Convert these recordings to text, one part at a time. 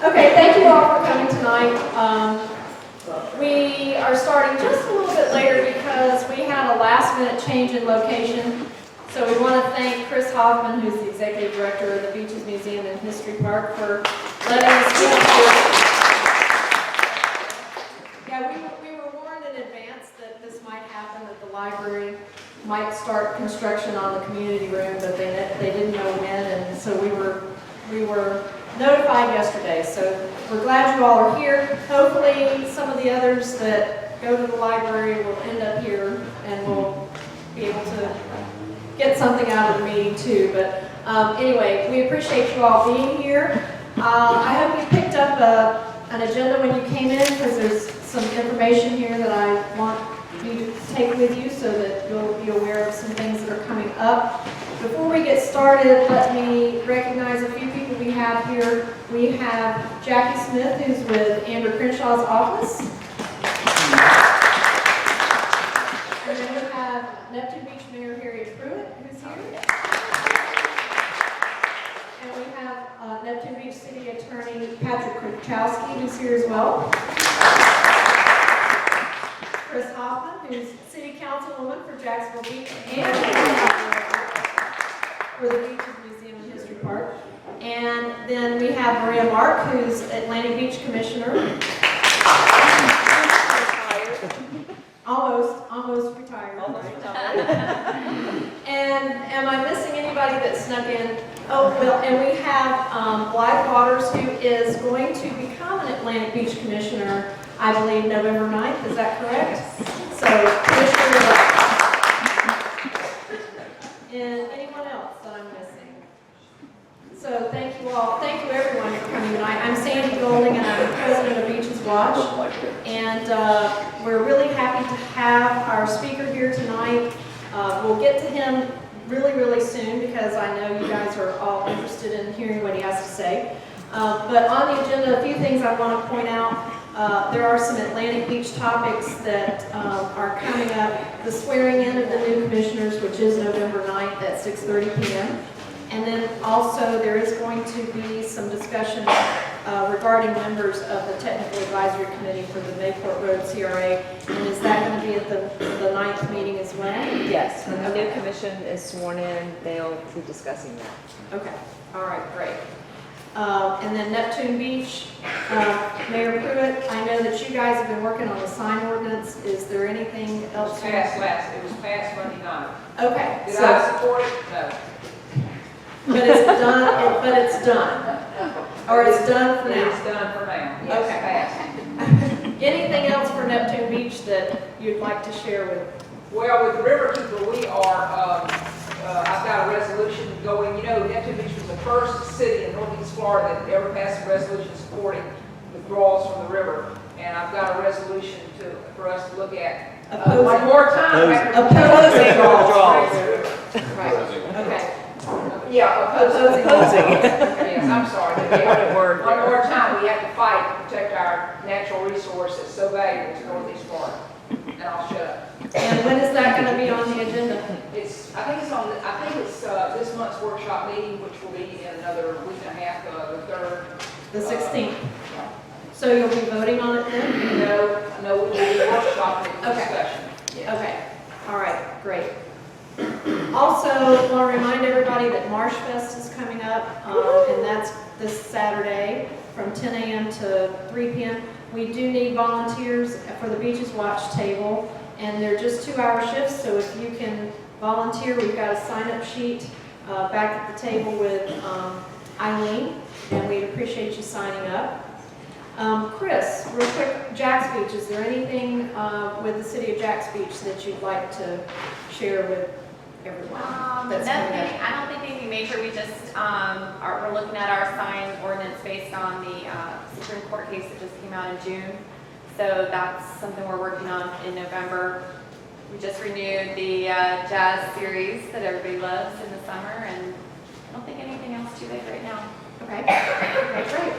Okay, thank you all for coming tonight. We are starting just a little bit later because we had a last-minute change in location. So we want to thank Chris Hoffman, who's the Executive Director of the Beaches Museum and History Park, for letting us be here. Yeah, we were warned in advance that this might happen, that the library might start construction on the community room, but they didn't know when, and so we were notified yesterday. So we're glad you all are here. Hopefully some of the others that go to the library will end up here and we'll be able to get something out of the meeting too. But anyway, we appreciate you all being here. I hope you picked up an agenda when you came in, because there's some information here that I want you to take with you so that you'll be aware of some things that are coming up. Before we get started, let me recognize a few people we have here. We have Jackie Smith, who's with Andrew Crenshaw's office. And then we have Neptune Beach Mayor Harriet Pruitt, who's here. And we have Neptune Beach City Attorney Patrick Kruchowski, who's here as well. Chris Hoffman, who's City Councilwoman for Jacksonville Beach and for the Beaches Museum and History Park. And then we have Maria Mark, who's Atlantic Beach Commissioner. Almost retired. And am I missing anybody that snuck in? Oh, well, and we have Blythe Waters, who is going to become an Atlantic Beach Commissioner, I believe, November 9th. Is that correct? So, Commissioner. And anyone else that I'm missing? So thank you all. Thank you everyone for coming tonight. I'm Sandy Golding and I'm the president of Beaches Watch. And we're really happy to have our speaker here tonight. We'll get to him really soon because I know you guys are all interested in hearing what he has to say. But on the agenda, a few things I want to point out. There are some Atlantic Beach topics that are coming up. The swearing in of the new commissioners, which is November 9th at 6:30 p.m. And then also there is going to be some discussion regarding members of the Technical Advisory Committee for the Mayport Road CRA. And is that going to be at the 9th meeting as well? Yes, when the new commission is sworn in, they'll be discussing that. Okay, all right, great. And then Neptune Beach, Mayor Pruitt, I know that you guys have been working on the sign ordinance. Is there anything else? It was passed Monday night. Okay. Did I support it? No. But it's done, but it's done. Or it's done for now? It's done for now. Yes, Okay. passed. Anything else for Neptune Beach that you'd like to share with? Well, with Riverkeeper, we are, I've got a resolution going. You know, Neptune Beach was the first city in Northeast Florida that ever passed a resolution supporting withdrawals from the river. And I've got a resolution for us to look at one more time. Opposing withdrawals. Right, okay. Yeah, opposing. Yes, I'm sorry. What a word. One more time, we have to fight to protect our natural resources so valuable to Northeast Florida. And I'll shut up. And when is that going to be on the agenda? I think it's this month's workshop meeting, which will be in another week and a half, the 3rd. The 16th. So you'll be voting on it then? No, we'll be workshop Okay. discussion. Yeah. Okay, all right, great. Also, want to remind everybody that Marsh Fest is coming up, and that's this Saturday from 10 a.m. to 3 p.m. We do need volunteers for the Beaches Watch table, and they're just 2-hour shifts, so if you can volunteer, we've got a sign-up sheet back at the table with Eileen, and we'd appreciate you signing up. Chris, real quick, Jack's Beach, is there anything with the city of Jack's Beach that you'd like to share with everyone? That's coming up? I don't think anything major. We just we're looking at our sign ordinance based on the Supreme Court case that just came out in June. So that's something we're working on in November. We just renewed the jazz series that everybody loves in the summer, and I don't think anything else too big right now. Okay, okay, great.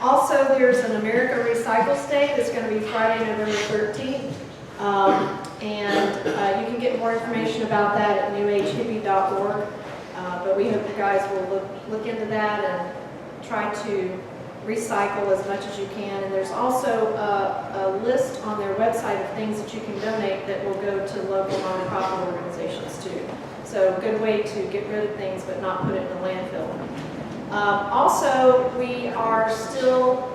Also, there's an America Recycles Day that's going to be Friday, November 13th. And you can get more information about that at newagehippie.org. But we hope you guys will look into that and try to recycle as much as you can. And there's also a list on their website of things that you can donate that will go to local nonprofit organizations too. So a good way to get rid of things but not put it in the landfill. Also, we are still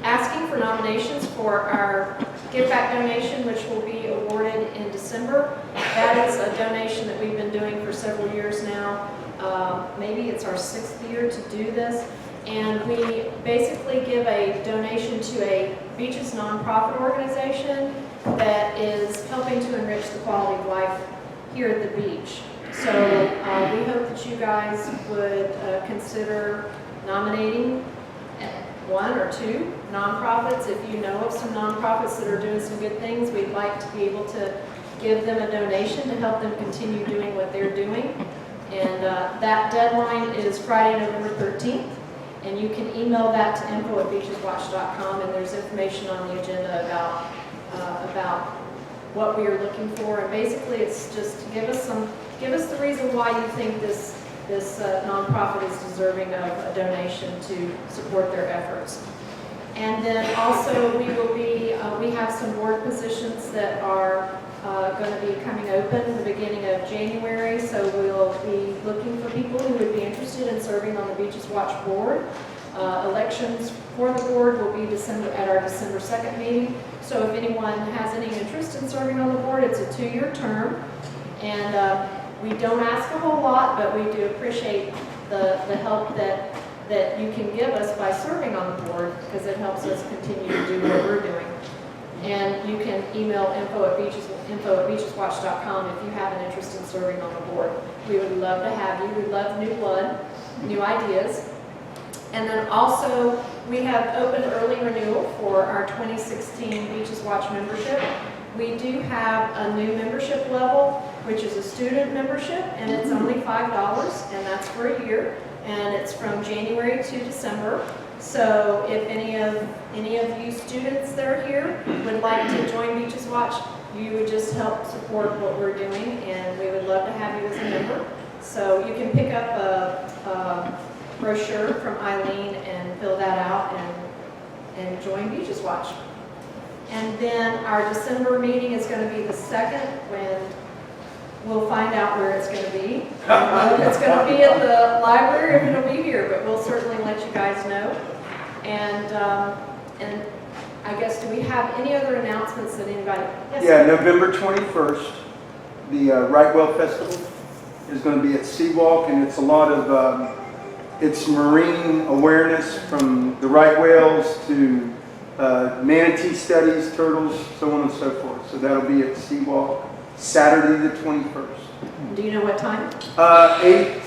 asking for nominations for our Give Back donation, which will be awarded in December. That is a donation that we've been doing for several years now. Maybe it's our 6th year to do this. And we basically give a donation to a Beaches nonprofit organization that is helping to enrich the quality of life here at the beach. So we hope that you guys would consider nominating 1 or 2 nonprofits. If you know of some nonprofits that are doing some good things, we'd like to be able to give them a donation to help them continue doing what they're doing. And that deadline is Friday, November 13th. And you can email that to info@beacheswatch.com, and there's information on the agenda about what we are looking for. And basically, it's just to give us the reason why you think this nonprofit is deserving of a donation to support their efforts. And then also we have some board positions that are going to be coming open in the beginning of January. So we'll be looking for people who would be interested in serving on the Beaches Watch board. Elections for the board will be at our December 2nd meeting. So if anyone has any interest in serving on the board, it's a 2-year term. And we don't ask a whole lot, but we do appreciate the help that you can give us by serving on the board, because it helps us continue to do what we're doing. And you can email info@beacheswatch.com if you have an interest in serving on the board. We would love to have you. We love new blood, new ideas. And then also, we have opened early renewal for our 2016 Beaches Watch membership. We do have a new membership level, which is a student membership, and it's only $5, and that's for a year, and it's from January to December. So if any of you students that are here would like to join Beaches Watch, you would just help support what we're doing, and we would love to have you as a member. So you can pick up a brochure from Eileen and fill that out and join Beaches Watch. And then our December meeting is going to be the 2nd, when we'll find out where it's going to be. If it's going to be at the library, or if it'll be here, but we'll certainly let you guys know. And I guess, do we have any other announcements that anybody? Yes, Yeah, sir? November 21st, the Rightwell Festival is going to be at Seawalk, and it's a lot of it's marine awareness, from the right whales to manatee studies, turtles, so on and so forth. So that'll be at Seawalk, Saturday the 21st. Do you know what time? 8,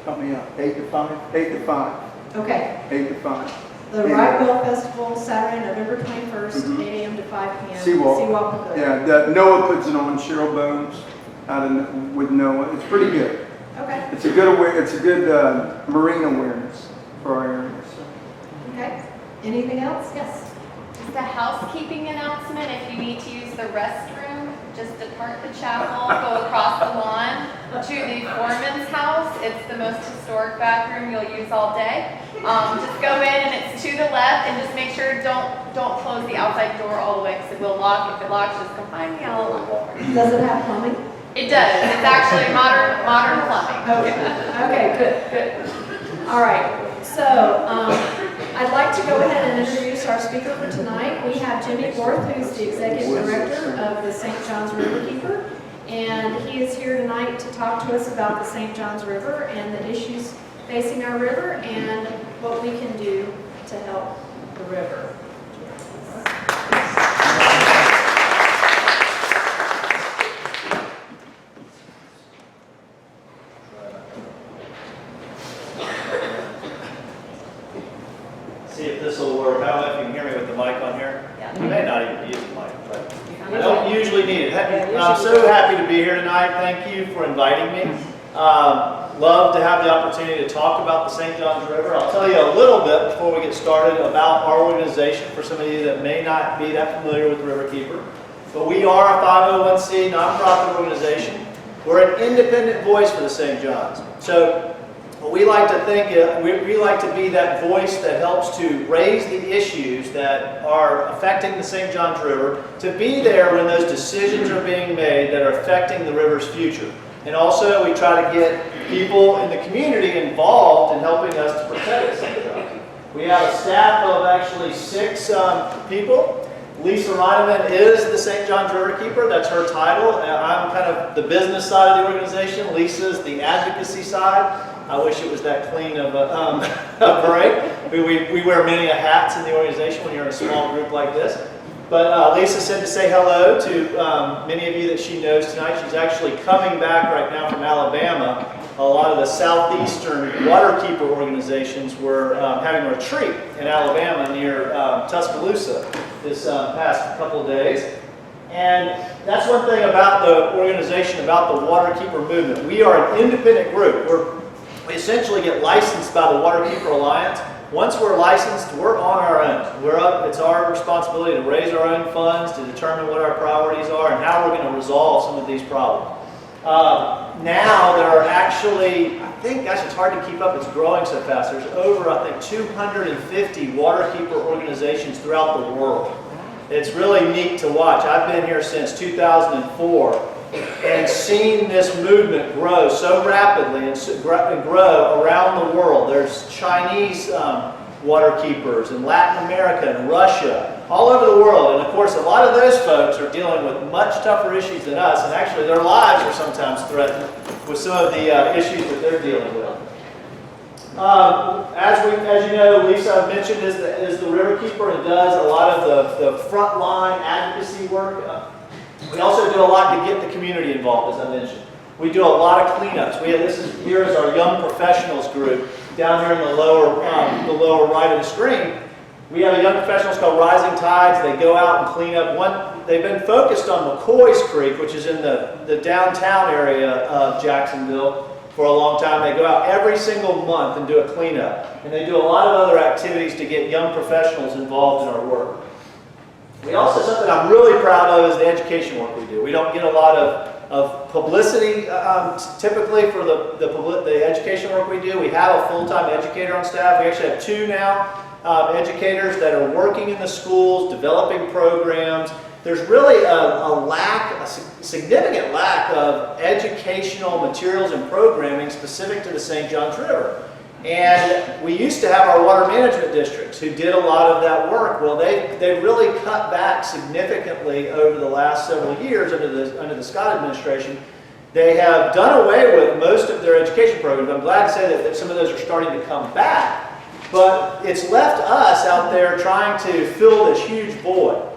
help me out, 8 to 5? 8 to 5. Okay. 8 to 5. The Yeah. Rightwell Festival, Saturday, November 21st, 8 a.m. to 5 p.m. Seawalk. Pavilion. Yeah, Noah puts it on, Cheryl Bones, with Noah. It's pretty good. Okay. It's a good marine awareness for our area. So. Okay. Anything else? Yes. Just a housekeeping announcement, if you need to use the restroom, just depart the chapel, go across the lawn to the foreman's house. It's the most historic bathroom you'll use all day. Just go in and it's to the left, and just make sure don't close the outside door all the way, because it will lock. If it locks, just come find me, I'll unlock it. Does it have plumbing? It does. It's actually modern plumbing. Okay, good. All right, so I'd like to go ahead and introduce our speaker for tonight. We have Jimmy Worth, who's the Executive Director of the St. Johns Riverkeeper, and he is here tonight to talk to us about the St. Johns River and the issues facing our river and what we can do to help the river. See if this will work. I don't know if you can hear me with the mic on here. Yeah. You may not even use the mic, but I don't usually need it. I'm so happy to be here tonight. Thank you for inviting me. Love to have the opportunity to talk about the St. Johns River. I'll tell you a little bit before we get started about our organization for some of you that may not be that familiar with Riverkeeper. But we are a 501c nonprofit organization. We're an independent voice for the St. Johns. So we like to think, we like to be that voice that helps to raise the issues that are affecting the St. Johns River, to be there when those decisions are being made that are affecting the river's future. And also, we try to get people in the community involved in helping us to protect St. Johns. We have a staff of actually 6 people. Lisa Reineman is the St. Johns River Keeper. That's her title. I'm kind of the business side of the organization. Lisa's the advocacy side. I wish it was that clean of a break. We wear many hats in the organization when you're in a small group like this. But Lisa said to say hello to many of you that she knows tonight. She's actually coming back right now from Alabama. A lot of the southeastern waterkeeper organizations were having a retreat in Alabama near Tuscaloosa this past couple of days. And that's one thing about the organization, about the waterkeeper movement. We are an independent group. We essentially get licensed by the Waterkeeper Alliance. Once we're licensed, we're on our own. It's our responsibility to raise our own funds, to determine what our priorities are and how we're going to resolve some of these problems. Now there are actually, I think, gosh, it's hard to keep up. It's growing so fast. There's over, I think, 250 waterkeeper organizations throughout the world. It's really neat to watch. I've been here since 2004 and seen this movement grow so rapidly and grow around the world. There's Chinese waterkeepers in Latin America and Russia, all over the world. And of course, a lot of those folks are dealing with much tougher issues than us, and actually their lives are sometimes threatened with some of the issues that they're dealing with. As you know, Lisa, I've mentioned, is the river keeper and does a lot of the frontline advocacy work. We also do a lot to get the community involved, as I mentioned. We do a lot of cleanups. Here is our young professionals group down here in the lower right of the screen. We have a young professionals called Rising Tides. They go out and clean up. They've been focused on McCoy's Creek, which is in the downtown area of Jacksonville, for a long time. They go out every single month and do a cleanup. And they do a lot of other activities to get young professionals involved in our work. We also, something I'm really proud of is the education work we do. We don't get a lot of publicity typically for the education work we do. We have a full-time educator on staff. We actually have 2 now, educators that are working in the schools, developing programs. There's really a significant lack of educational materials and programming specific to the St. Johns River. And we used to have our water management districts who did a lot of that work. Well, they've really cut back significantly over the last several years under the Scott administration. They have done away with most of their education programs. I'm glad to say that some of those are starting to come back. But it's left us out there trying to fill this huge void.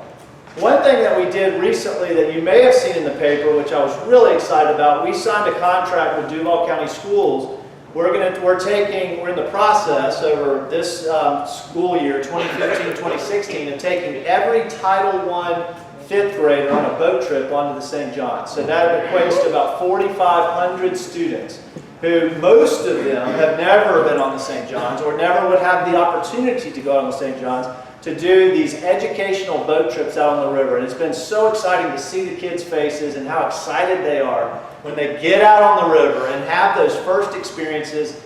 One thing that we did recently that you may have seen in the paper, which I was really excited about, we signed a contract with Duval County Schools. We're in the process over this school year, 2015-2016, of taking every Title I 5th grader on a boat trip onto the St. Johns. So that equates to about 4,500 students who most of them have never been on the St. Johns or never would have the opportunity to go on the St. Johns to do these educational boat trips out on the river. And it's been so exciting to see the kids' faces and how excited they are when they get out on the river and have those first experiences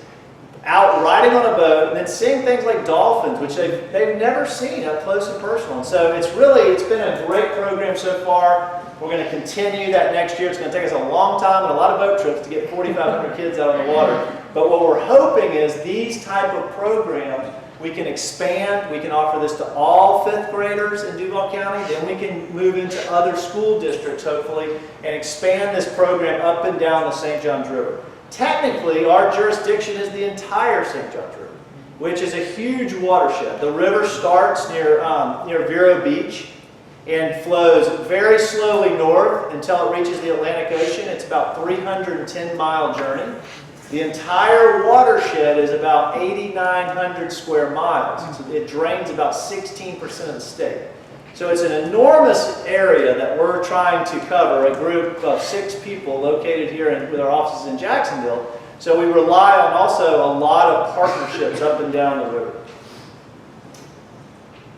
out riding on a boat and then seeing things like dolphins, which they've never seen up close and personal. And so it's been a great program so far. We're going to continue that next year. It's going to take us a long time and a lot of boat trips to get 4,500 kids out on the water. But what we're hoping is these type of programs we can expand. We can offer this to all 5th graders in Duval County. Then we can move into other school districts, hopefully, and expand this program up and down the St. Johns River. Technically, our jurisdiction is the entire St. Johns River, which is a huge watershed. The river starts near Vero Beach and flows very slowly north until it reaches the Atlantic Ocean. It's about a 310-mile journey. The entire watershed is about 8,900 square miles. It drains about 16% of the state. So it's an enormous area that we're trying to cover, a group of 6 people located here with our offices in Jacksonville. So we rely on also a lot of partnerships up and down the river.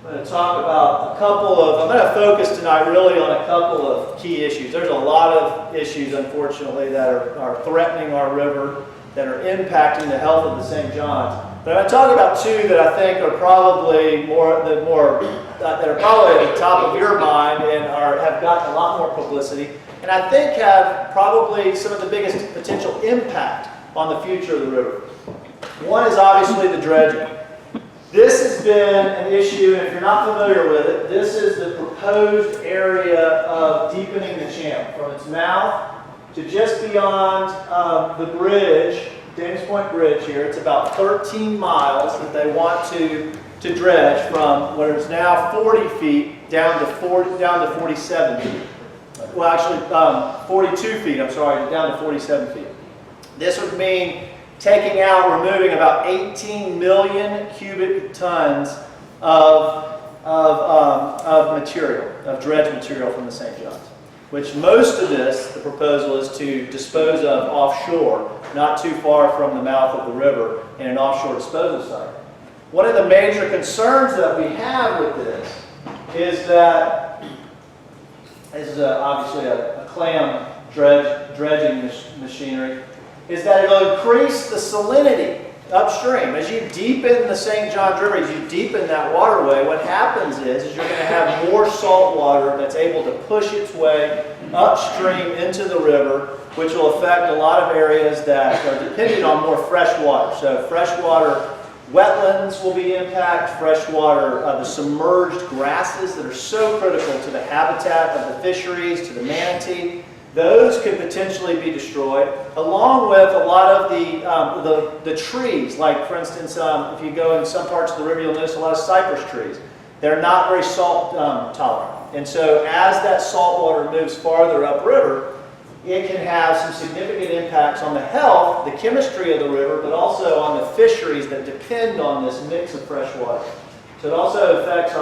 I'm going to talk about I'm going to focus tonight really on a couple of key issues. There's a lot of issues, unfortunately, that are threatening our river. that are impacting the health of the St. John's. But I'm going to talk about two that I think are probably that are probably at the top of your mind and have gotten a lot more publicity, and I think have probably some of the biggest potential impact on the future of the river. One is obviously the dredging. This has been an issue, and if you're not familiar with it, this is the proposed area of deepening the channel from its mouth to just beyond the bridge, Dames Point Bridge here. It's about 13 miles that they want to dredge from where it's now 40 feet down to 47 feet. Well, actually, 42 feet, I'm sorry, down to 47 feet. This would mean taking out, removing about 18 million cubic tons of material, of dredge material from the St. John's, which most of this, the proposal is to dispose of offshore, not too far from the mouth of the river in an offshore disposal site. One of the major concerns that we have with this is that this is obviously a clam dredging machinery, is that it'll increase the salinity upstream. As you deepen the St. Johns River, as you deepen that waterway, what happens is you're going to have more salt water that's able to push its way upstream into the river, which will affect a lot of areas that are dependent on more fresh water. So freshwater wetlands will be impacted, freshwater, the submerged grasses that are so critical to the habitat of the fisheries, to the manatee. Those could potentially be destroyed, along with a lot of the trees. Like, for instance, if you go in some parts of the river, you'll notice a lot of cypress trees. They're not very salt tolerant. And so as that salt water moves farther upriver, it can have some significant impacts on the health, the chemistry of the river, but also on the fisheries that depend on this mix of fresh water. So it also affects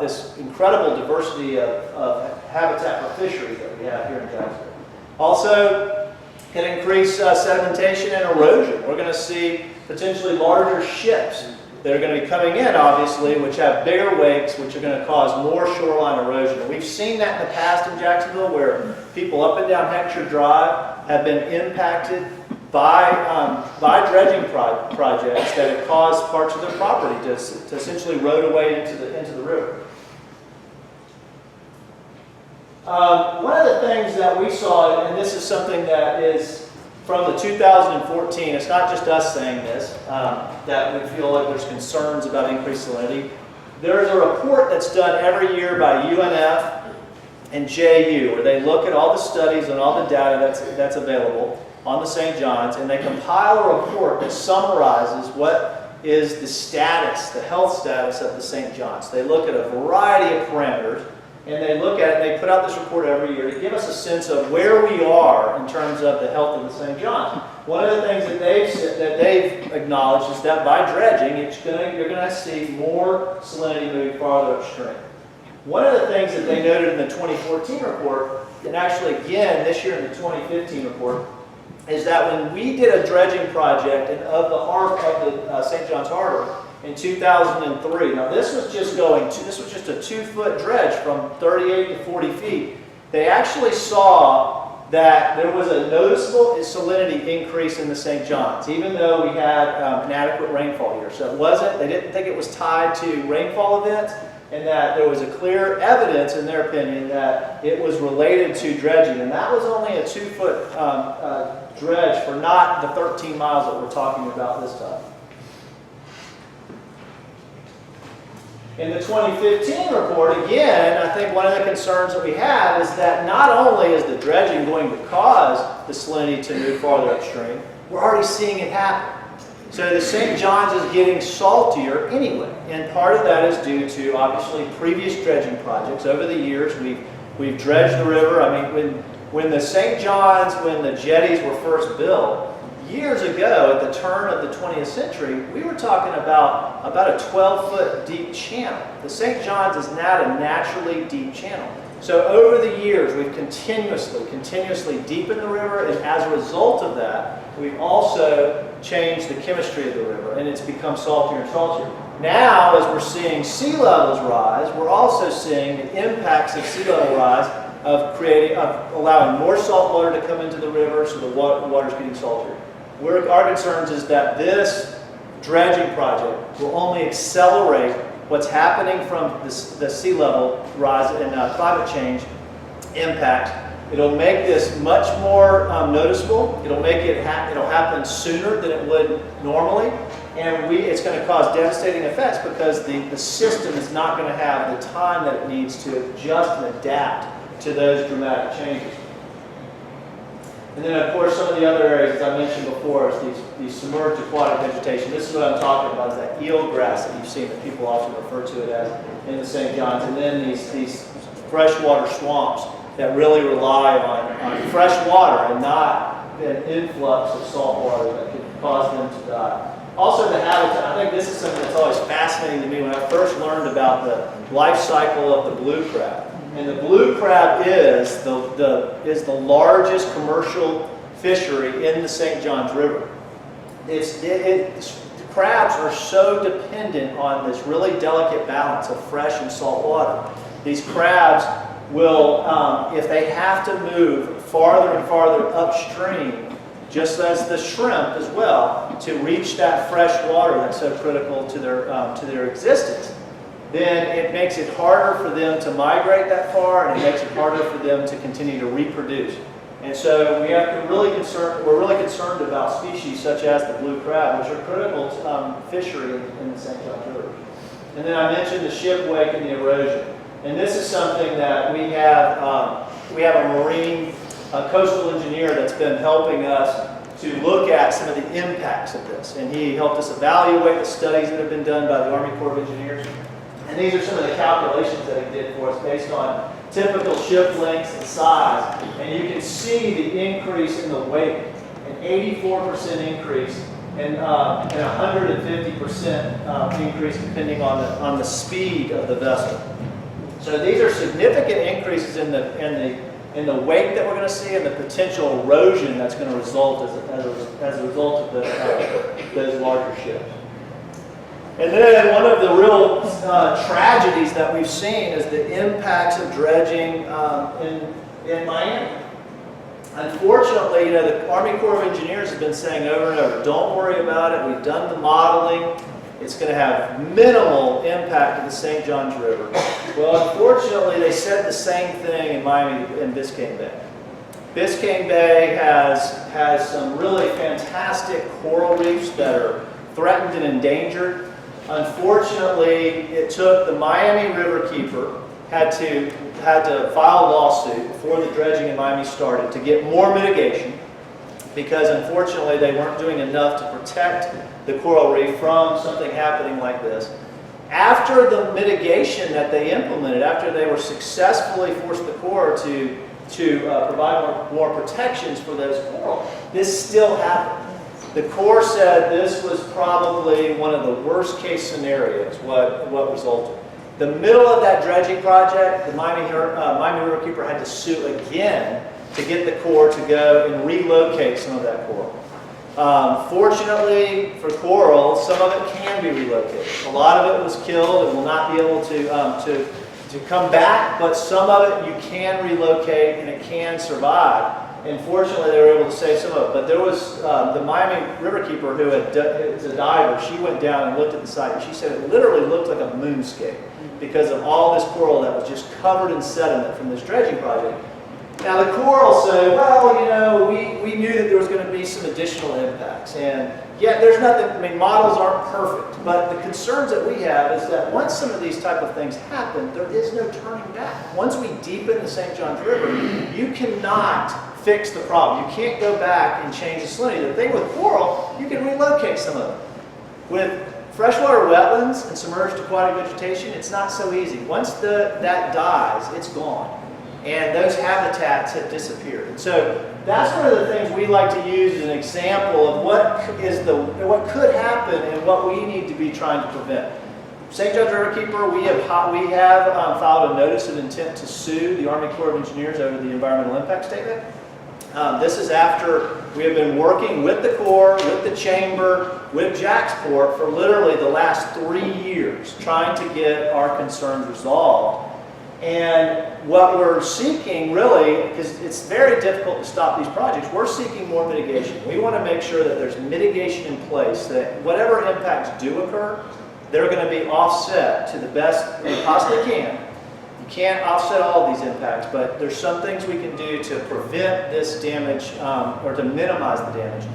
this incredible diversity of habitat for fisheries that we have here in Jacksonville. Also, can increase sedimentation and erosion. We're going to see potentially larger ships that are going to be coming in, obviously, which have bigger wakes, which are going to cause more shoreline erosion. And we've seen that in the past in Jacksonville, where people up and down Heckscher Drive have been impacted by dredging projects that have caused parts of their property to essentially erode away into the river. One of the things that we saw, and this is something that is from the 2014, it's not just us saying this, that we feel like there's concerns about increased salinity. There's a report that's done every year by UNF and JU, where they look at all the studies and all the data that's available on the St. John's, and they compile a report that summarizes what is the status, the health status of the St. John's. They look at a variety of parameters, and they look at it, and they put out this report every year to give us a sense of where we are in terms of the health of the St. John's. One of the things that they've acknowledged is that by dredging, you're going to see more salinity moving farther upstream. One of the things that they noted in the 2014 report, and actually again this year in the 2015 report, is that when we did a dredging project of the St. John's Harbor in 2003, now this was just a 2-foot dredge from 38 to 40 feet. They actually saw that there was a noticeable salinity increase in the St. John's, even though we had inadequate rainfall here. So they didn't think it was tied to rainfall events, and that there was a clear evidence, in their opinion, that it was related to dredging. And that was only a 2-foot dredge for not the 13 miles that we're talking about this time. In the 2015 report, again, I think one of the concerns that we have is that not only is the dredging going to cause the salinity to move farther upstream, we're already seeing it happen. So the St. John's is getting saltier anyway, and part of that is due to, obviously, previous dredging projects. Over the years, we've dredged the river. I mean, when the St. John's, when the jetties were first built, years ago, at the turn of the 20th century, we were talking about a 12-foot deep channel. The St. John's is now a naturally deep channel. So over the years, we've continuously deepened the river, and as a result of that, we've also changed the chemistry of the river, and it's become saltier and saltier. Now, as we're seeing sea levels rise, we're also seeing the impacts of sea level rise of allowing more salt water to come into the river, so the water's getting saltier. Our concerns is that this dredging project will only accelerate what's happening from the sea level rise and climate change impact. It'll make this much more noticeable. It'll make it it'll happen sooner than it would normally, and it's going to cause devastating effects because the system is not going to have the time that it needs to adjust and adapt to those dramatic changes. And then, of course, some of the other areas, as I mentioned before, is these submerged aquatic vegetation. This is what I'm talking about, is that eelgrass that you've seen that people often refer to it as in the St. John's. And then these freshwater swamps that really rely on fresh water and not an influx of salt water that could cause them to die. Also the habitat, I think this is something that's always fascinating to me. When I first learned about the life cycle of the blue crab, and the blue crab is the largest commercial fishery in the St. Johns River. The crabs are so dependent on this really delicate balance of fresh and salt water. These crabs will, if they have to move farther and farther upstream, just as the shrimp as well, to reach that fresh water that's so critical to their existence, then it makes it harder for them to migrate that far, and it makes it harder for them to continue to reproduce. And so we're really concerned about species such as the blue crab, which are critical fishery in the St. Johns River. And then I mentioned the ship wake and the erosion. And this is something that we have a marine coastal engineer that's been helping us to look at some of the impacts of this. And he helped us evaluate the studies that have been done by the Army Corps of Engineers. And these are some of the calculations that he did for us based on typical ship lengths and size. And you can see the increase in the weight, an 84% increase and 150% increase depending on the speed of the vessel. So these are significant increases in the weight that we're going to see and the potential erosion that's going to result as a result of those larger ships. And then one of the real tragedies that we've seen is the impacts of dredging in Miami. Unfortunately, the Army Corps of Engineers have been saying over and over, don't worry about it, we've done the modeling, it's going to have minimal impact to the St. Johns River. Well, unfortunately, they said the same thing in Miami and Biscayne Bay. Biscayne Bay has some really fantastic coral reefs that are threatened and endangered. Unfortunately, it took the Miami Riverkeeper had to file a lawsuit before the dredging in Miami started to get more mitigation, because unfortunately they weren't doing enough to protect the coral reef from something happening like this. After the mitigation that they implemented, after they were successfully forced the Corps to provide more protections for those coral, this still happened. The Corps said this was probably one of the worst case scenarios, what resulted. The middle of that dredging project, the Miami Riverkeeper had to sue again to get the Corps to go and relocate some of that coral. Fortunately for coral, some of it can be relocated. A lot of it was killed and will not be able to come back, but some of it you can relocate and it can survive. And fortunately, they were able to save some of it. But there was the Miami Riverkeeper who is a diver. She went down and looked at the site, and she said it literally looked like a moonscape because of all this coral that was just covered in sediment from this dredging project. Now the coral say, well, you know, we knew that there was going to be some additional impacts, and yet there's nothing. I mean, models aren't perfect, but the concerns that we have is that once some of these type of things happen, there is no turning back. Once we deepen the St. Johns River, you cannot fix the problem. You can't go back and change the salinity. The thing with coral, you can relocate some of it. With freshwater wetlands and submerged aquatic vegetation, it's not so easy. Once that dies, it's gone. And those habitats have disappeared. And so that's one of the things we like to use as an example of what could happen and what we need to be trying to prevent. St. Johns Riverkeeper, we have filed a notice of intent to sue the Army Corps of Engineers over the environmental impact statement. This is after we have been working with the Corps, with the Chamber, with JAXPORT for literally the last 3 years, trying to get our concerns resolved. And what we're seeking really, because it's very difficult to stop these projects, we're seeking more mitigation. We want to make sure that there's mitigation in place, that whatever impacts do occur, they're going to be offset to the best they possibly can. You can't offset all of these impacts, but there's some things we can do to prevent this damage or to minimize the damage.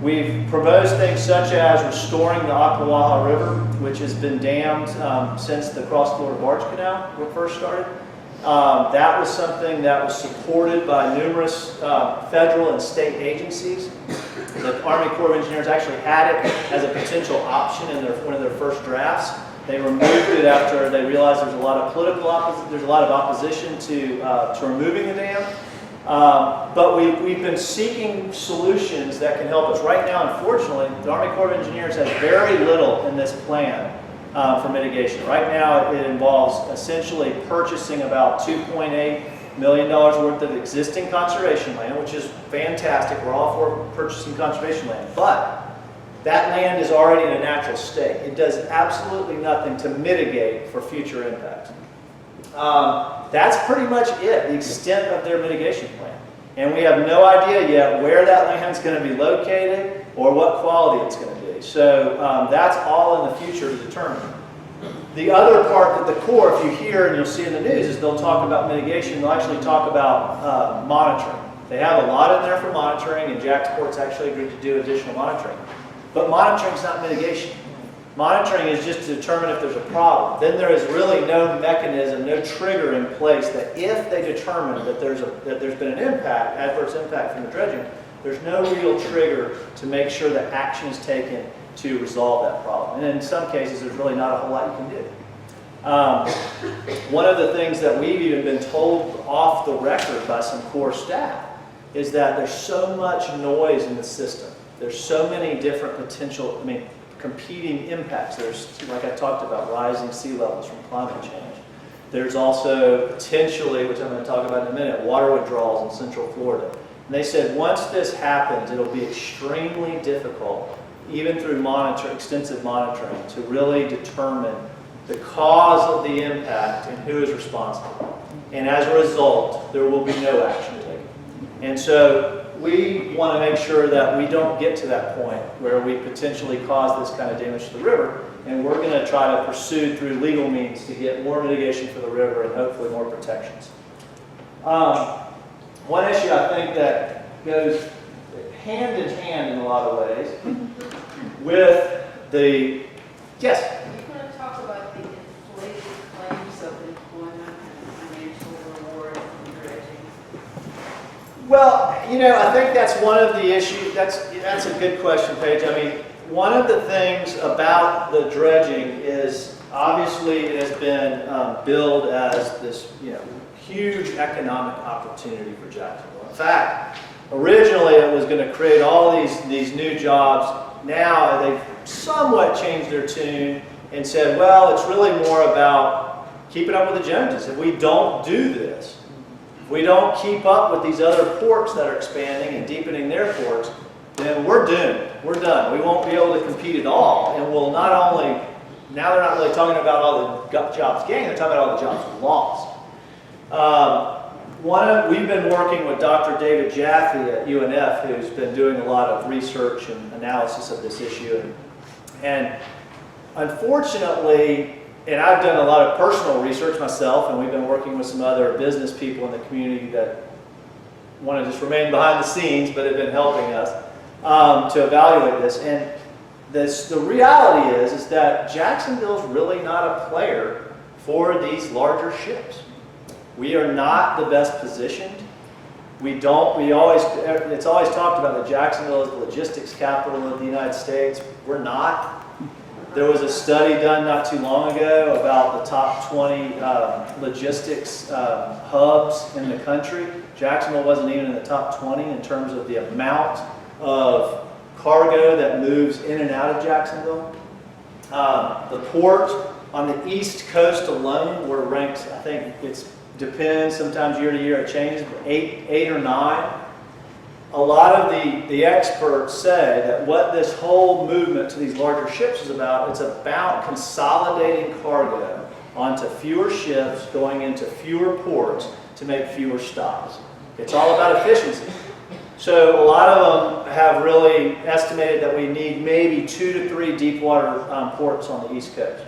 We've proposed things such as restoring the Ocklawaha River, which has been dammed since the Cross Florida Barge Canal first started. That was something that was supported by numerous federal and state agencies. The Army Corps of Engineers actually had it as a potential option in one of their first drafts. They removed it after they realized there's a lot of opposition to removing the dam. But we've been seeking solutions that can help us. Right now, unfortunately, the Army Corps of Engineers has very little in this plan for mitigation. Right now, it involves essentially purchasing about $2.8 million worth of existing conservation land, which is fantastic. We're all for purchasing conservation land. But that land is already in a natural state. It does absolutely nothing to mitigate for future impacts. That's pretty much it, the extent of their mitigation plan. And we have no idea yet where that land's going to be located or what quality it's going to be. So that's all in the future to determine. The other part that the Corps, if you hear and you'll see in the news, is they'll talk about mitigation. They'll actually talk about monitoring. They have a lot in there for monitoring, and Jacksport's actually agreed to do additional monitoring. But monitoring is not mitigation. Monitoring is just to determine if there's a problem. Then there is really no mechanism, no trigger in place that if they determine that there's been an impact, adverse impact from the dredging, there's no real trigger to make sure that action is taken to resolve that problem. And in some cases, there's really not a whole lot you can do. One of the things that we've even been told off the record by some Corps staff is that there's so much noise in the system. There's so many different potential, competing impacts. There's, like I talked about, rising sea levels from climate change. There's also potentially, which I'm going to talk about in a minute, water withdrawals in Central Florida. And they said once this happens, it'll be extremely difficult, even through extensive monitoring, to really determine the cause of the impact and who is responsible. And as a result, there will be no action taken. And so we want to make sure that we don't get to that point where we potentially cause this kind of damage to the river, and we're going to try to pursue through legal means to get more mitigation for the river and hopefully more protections. One issue I think that goes hand in hand in a lot of ways with the, yes? Are you going to talk about the inflated claims of employment and financial reward from dredging? Well, I think that's one of the issues. That's a good question, Paige. One of the things about the dredging is obviously it has been billed as this, huge economic opportunity for Jacksonville. In fact, originally it was going to create all these new jobs. Now they've somewhat changed their tune and said, well, it's really more about keeping up with the Joneses. If we don't do this, if we don't keep up with these other ports that are expanding and deepening their ports, then we're doomed. We're done. We won't be able to compete at all. And we'll not only, now they're not really talking about all the jobs gained, they're talking about all the jobs lost. We've been working with Dr. David Jaffe at UNF, who's been doing a lot of research and analysis of this issue. And unfortunately, and I've done a lot of personal research myself, and we've been working with some other business people in the community that want to just remain behind the scenes, but have been helping us to evaluate this. And the reality is that Jacksonville's really not a player for these larger ships. We are not the best positioned. It's always talked about that Jacksonville is the logistics capital of the United States. We're not. There was a study done not too long ago about the top 20 logistics hubs in the country. Jacksonville wasn't even in the top 20 in terms of the amount of cargo that moves in and out of Jacksonville. The port on the East Coast alone, we're ranked, I think it's depends, sometimes year to year it changes, but 8 or 9. A lot of the experts say that what this whole movement to these larger ships is about, it's about consolidating cargo onto fewer ships, going into fewer ports to make fewer stops. It's all about efficiency. So a lot of them have really estimated that we need maybe 2 to 3 deep water ports on the East Coast.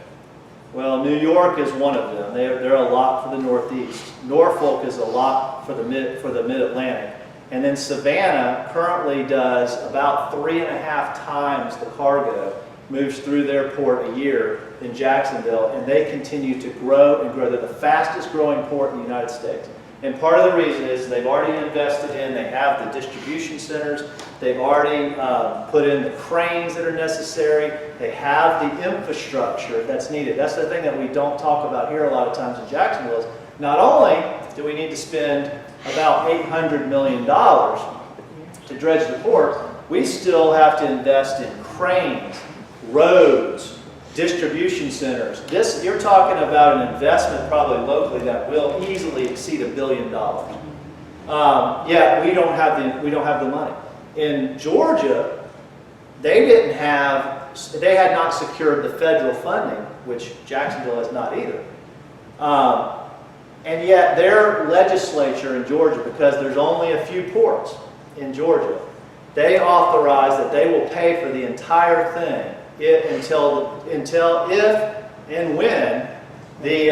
Well, New York is one of them. They're a lot for the Northeast. Norfolk is a lot for the Mid-Atlantic. And then Savannah currently does about 3.5 times the cargo moves through their port a year in Jacksonville, and they continue to grow and grow. They're the fastest growing port in the United States. And part of the reason is they've already invested in, they have the distribution centers, they've already put in the cranes that are necessary, they have the infrastructure that's needed. That's the thing that we don't talk about here a lot of times in Jacksonville is not only do we need to spend about $800 million to dredge the port, we still have to invest in cranes, roads, distribution centers. This, you're talking about an investment probably locally that will easily exceed $1 billion. Yeah, we don't have the money. In Georgia, they had not secured the federal funding, which Jacksonville has not either. And yet their legislature in Georgia, because there's only a few ports in Georgia, they authorize that they will pay for the entire thing until if and when the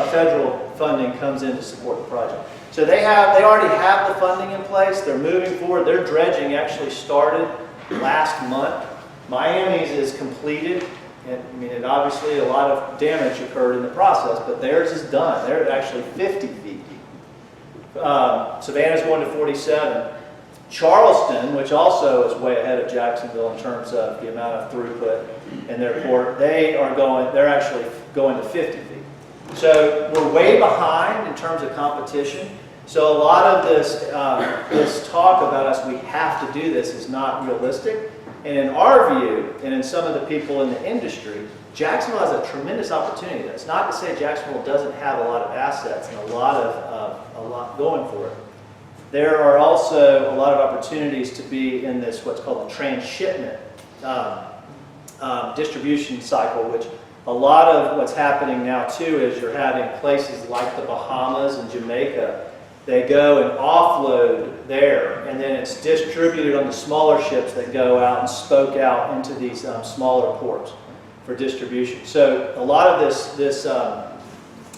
federal funding comes in to support the project. So they already have the funding in place. They're moving forward. Their dredging actually started last month. Miami's is completed. And, I mean, obviously a lot of damage occurred in the process, but theirs is done. They're actually 50 feet deep. Savannah's going to 47. Charleston, which also is way ahead of Jacksonville in terms of the amount of throughput in their port, they're actually going to 50 feet. So we're way behind in terms of competition. So a lot of this talk about us, we have to do this, is not realistic. And in our view, and in some of the people in the industry, Jacksonville has a tremendous opportunity. That's not to say Jacksonville doesn't have a lot of assets and a lot going for it. There are also a lot of opportunities to be in this, what's called the transshipment distribution cycle, which a lot of what's happening now too is you're having places like the Bahamas and Jamaica. They go and offload there, and then it's distributed on the smaller ships that go out and spoke out into these smaller ports for distribution. So a lot of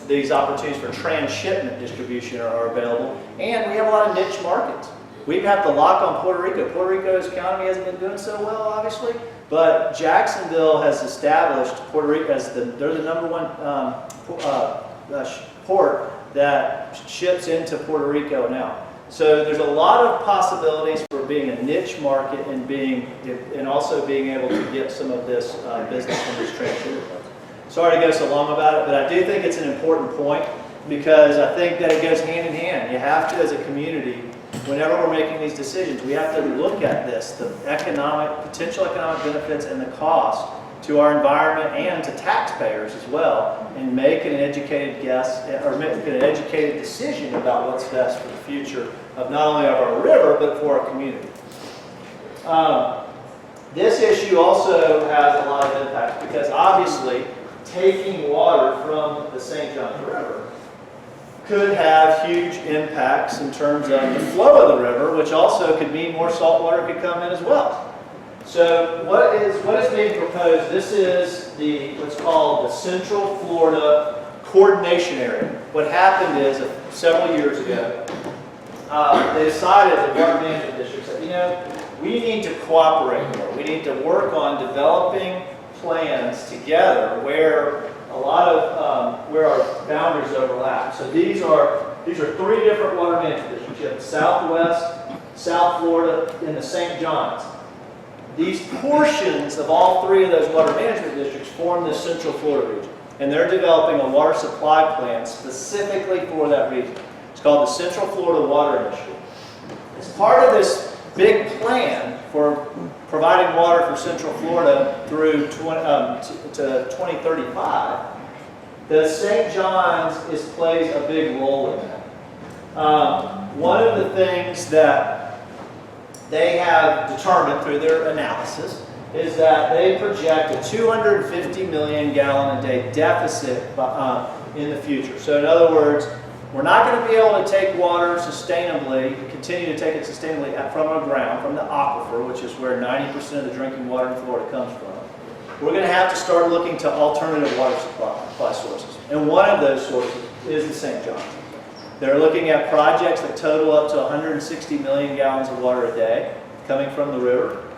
these opportunities for transshipment distribution are available, and we have a lot of niche markets. We have the lock on Puerto Rico. Puerto Rico's economy hasn't been doing so well, obviously, but Jacksonville has established Puerto Rico as they're the number one port that ships into Puerto Rico now. So there's a lot of possibilities for being a niche market and also being able to get some of this business from this transshipment. Sorry to go so long about it, but I do think it's an important point because I think that it goes hand in hand. You have to, as a community, whenever we're making these decisions, we have to look at this, the potential economic benefits and the cost to our environment and to taxpayers as well, and make an educated decision about what's best for the future of not only of our river, but for our community. This issue also has a lot of impact because obviously taking water from the St. Johns River could have huge impacts in terms of the flow of the river, which also could mean more salt water could come in as well. So what is being proposed, this is what's called the Central Florida Coordination Area. What happened is several years ago, they decided, the Water Management District said, we need to cooperate more. We need to work on developing plans together where a lot of where our boundaries overlap. So these are 3 different water management districts. You have the Southwest, South Florida, and the St. Johns. These portions of all 3 of those water management districts form the Central Florida region, and they're developing a water supply plan specifically for that region. It's called the Central Florida Water Initiative. As part of this big plan for providing water for Central Florida through to 2035, the St. John's plays a big role in that. One of the things that they have determined through their analysis is that they project a 250 million gallon a day deficit in the future. So in other words, we're not going to be able to take water sustainably, continue to take it sustainably from our ground, from the aquifer, which is where 90% of the drinking water in Florida comes from. We're going to have to start looking to alternative water supply sources. And one of those sources is the St. Johns. They're looking at projects that total up to 160 million gallons of water a day coming from the river.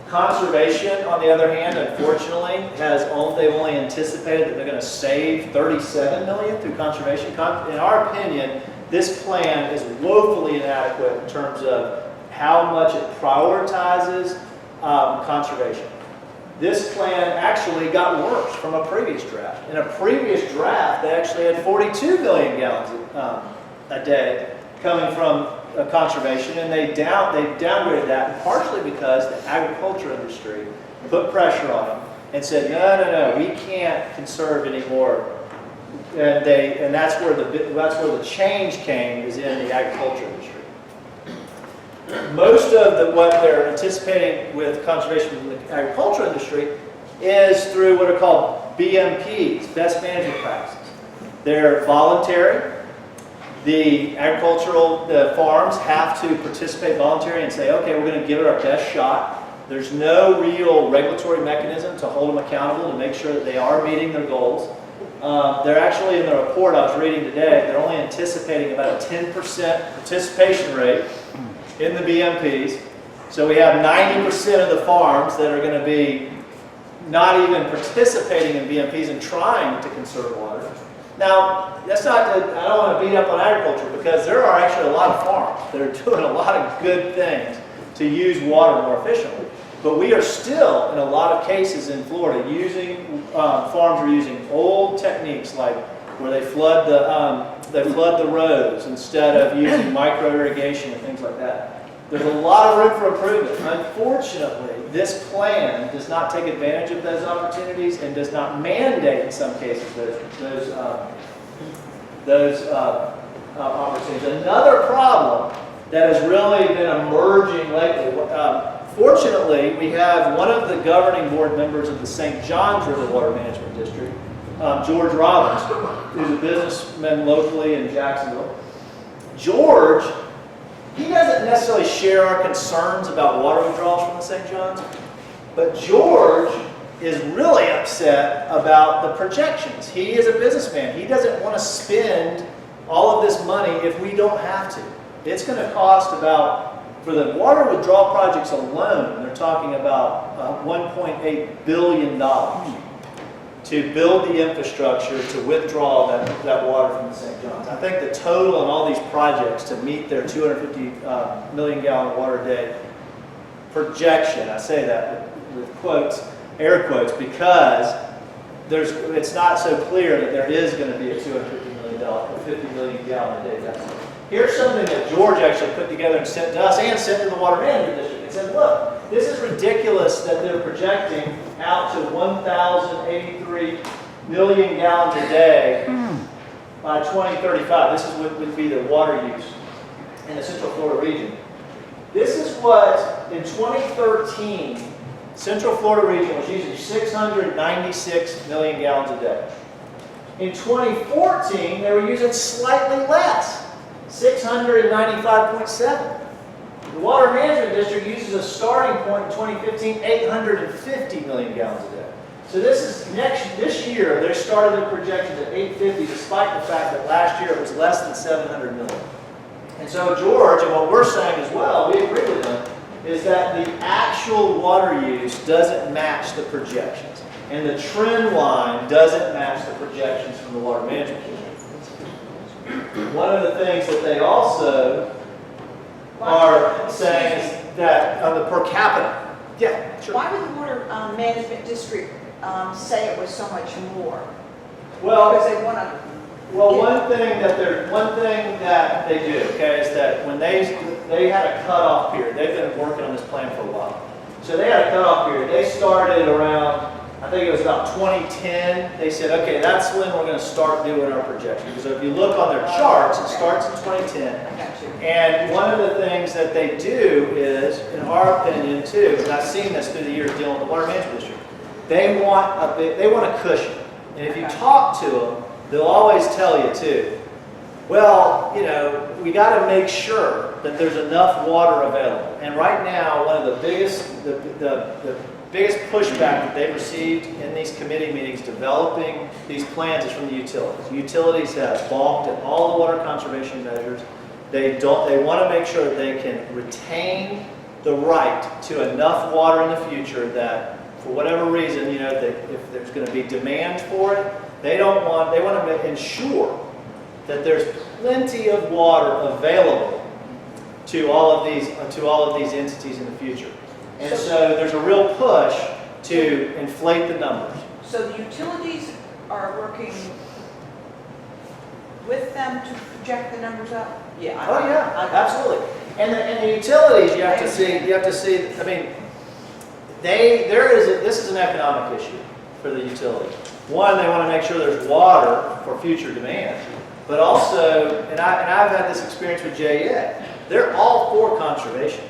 Conservation, on the other hand, unfortunately, they've only anticipated that they're going to save 37 million through conservation. In our opinion, this plan is woefully inadequate in terms of how much it prioritizes conservation. This plan actually got worse from a previous draft. In a previous draft, they actually had 42 million gallons a day coming from conservation, and they downgraded that partially because the agriculture industry put pressure on them and said, no, we can't conserve anymore. And that's where the change came, is in the agriculture industry. Most of what they're anticipating with conservation in the agriculture industry is through what are called BMPs, best management practices. They're voluntary. The farms have to participate voluntarily and say, okay, we're going to give it our best shot. There's no real regulatory mechanism to hold them accountable to make sure that they are meeting their goals. They're actually, in the report I was reading today, they're only anticipating about a 10% participation rate in the BMPs. So we have 90% of the farms that are going to be not even participating in BMPs and trying to conserve water. Now, that's not I don't want to beat up on agriculture, because there are actually a lot of farms that are doing a lot of good things to use water more efficiently. But we are still, in a lot of cases in Florida, farms are using old techniques, like where they flood the roads instead of using micro irrigation and things like that. There's a lot of room for improvement. Unfortunately, this plan does not take advantage of those opportunities and does not mandate, in some cases, those opportunities. Another problem that has really been emerging lately. Fortunately, we have one of the governing board members of the St. Johns River Water Management District, George Robbins, who's a businessman locally in Jacksonville. George, he doesn't necessarily share our concerns about water withdrawals from the St. Johns, but George is really upset about the projections. He is a businessman. He doesn't want to spend all of this money if we don't have to. It's going to cost about, for the water withdrawal projects alone, they're talking about $1.8 billion to build the infrastructure to withdraw that water from the St. Johns. I think the total on all these projects to meet their 250 million gallon water a day projection, I say that with quotes, air quotes, because it's not so clear that there is going to be a $50 million gallon a day deficit. Here's something that George actually put together and sent to us and sent to the Water Management District. He said, look, this is ridiculous that they're projecting out to 1,083 million gallons a day by 2035. This is what would be the water use in the Central Florida region. This is what, in 2013, Central Florida region was using 696 million gallons a day. In 2014, they were using slightly less, 695.7. The Water Management District uses a starting point in 2015, 850 million gallons a day. So this year, they started their projections at 850, despite the fact that last year it was less than 700 million. And so George, and what we're saying as well, we agree with them, is that the actual water use doesn't match the projections. And the trend line doesn't match the projections from the Water Management District. One of the things that they also are saying is that on the per capita. Yeah, sure. Why would the Water Management District say it was so much more? Well, Because they want to. well, one thing that they do, okay, is that when they had a cutoff period, they've been working on this plan for a while. So they had a cutoff period. They started around I think it was about 2010, they said, okay, that's when we're going to start doing our projection. Because if you look on their charts, it starts in 2010. I got you. And one of the things that they do is, in our opinion too, and I've seen this through the years dealing with the Water Management District, they want a cushion. And if you talk to them, they'll always tell you too, well, you know, we got to make sure that there's enough water available. And right now, one of the biggest pushback that they've received in these committee meetings developing these plans is from the utilities. Utilities have balked at all the water conservation measures. They want to make sure that they can retain the right to enough water in the future that, for whatever reason, you know, if there's going to be demand for it, they want to ensure that there's plenty of water available to all of these entities in the future. And so there's a real push to inflate the numbers. So the utilities are working with them to project the numbers up? Yeah. Oh yeah, absolutely. And the utilities, you have to see. I mean, this is an economic issue for the utilities. One, they want to make sure there's water for future demand, but also, and I've had this experience with JEA. They're all for conservation,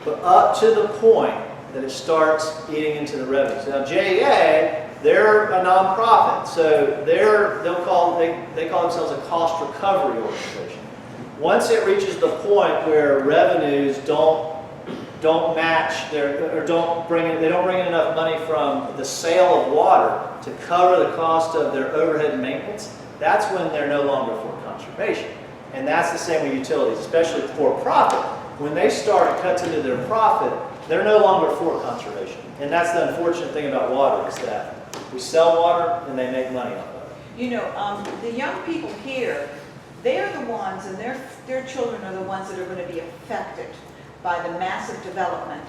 but up to the point that it starts eating into the revenues. Now, JEA, they're a nonprofit, so they call themselves a cost recovery organization. Once it reaches the point where revenues don't match they don't bring in enough money from the sale of water to cover the cost of their overhead and maintenance, that's when they're no longer for conservation. And that's the same with utilities, especially for profit. When they start cuts into their profit, they're no longer for conservation. And that's the unfortunate thing about water, is that we sell water and they make money off of it. You know, the young people here, they're the ones, and their children are the ones that are going to be affected by the massive development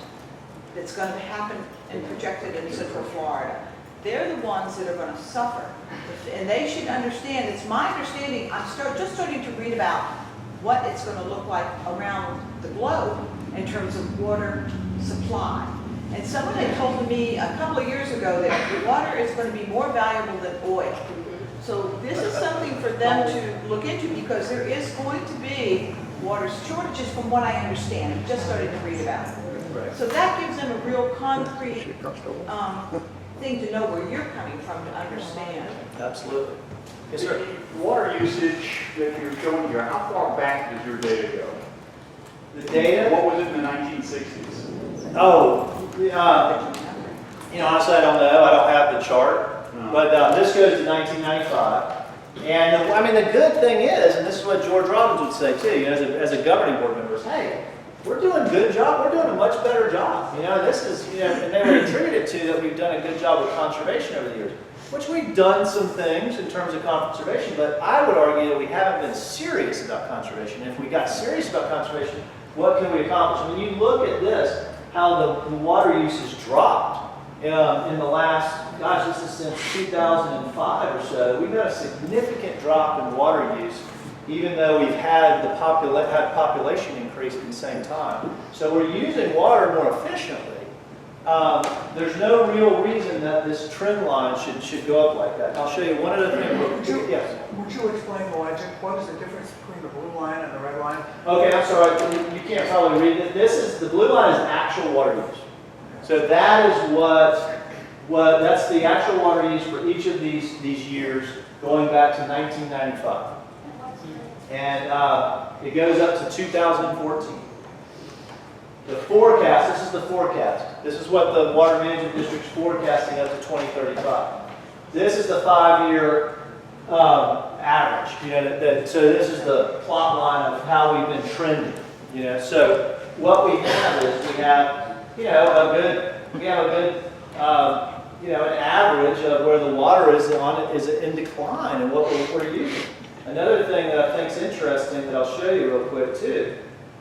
that's going to happen and projected in Central Florida. They're the ones that are going to suffer. And they should understand, it's my understanding, I'm just starting to read about what it's going to look like around the globe in terms of water supply. And someone had told me a couple of years ago that water is going to be more valuable than oil. So this is something for them to look into, because there is going to be water shortages from what I understand. I'm just starting to read about it. Right. So that gives them a real concrete thing to know where you're coming from, to understand. Absolutely. Yes, sir. The water usage that you're showing here, how far back does your data go? The data? What was it in the 1960s? Oh, you know, honestly, I don't know. I don't have the chart. No. But this goes to 1995. And I mean, the good thing is, and this is what George Robbins would say too, you know, as a governing board member, is, hey, we're doing a good job. We're doing a much better job. You know, this is, you know, and they would attribute it to that we've done a good job with conservation over the years, which we've done some things in terms of conservation, but I would argue that we haven't been serious about conservation. And if we got serious about conservation, what can we accomplish? When you look at this, how the water use has dropped in the last, gosh, this is since 2005 or so. We've had a significant drop in water use, even though we've had population increase at the same time. So we're using water more efficiently. There's no real reason that this trend line should go up like that. And I'll show you one other thing. Yes. Would you explain the logic? What is the difference between the blue line and the red line? Okay, I'm sorry. You can't probably read it. The blue line is actual water use. So that is that's the actual water use for each of these years going back to 1995. And it goes up to 2014. The forecast, this is the forecast. This is what the Water Management District's forecasting up to 2035. This is the 5-year average. You know, so this is the plot line of how we've been trending. You know, so what we have is we have, you know, an average of where the water is in decline and what we're using. Another thing that I think is interesting that I'll show you real quick too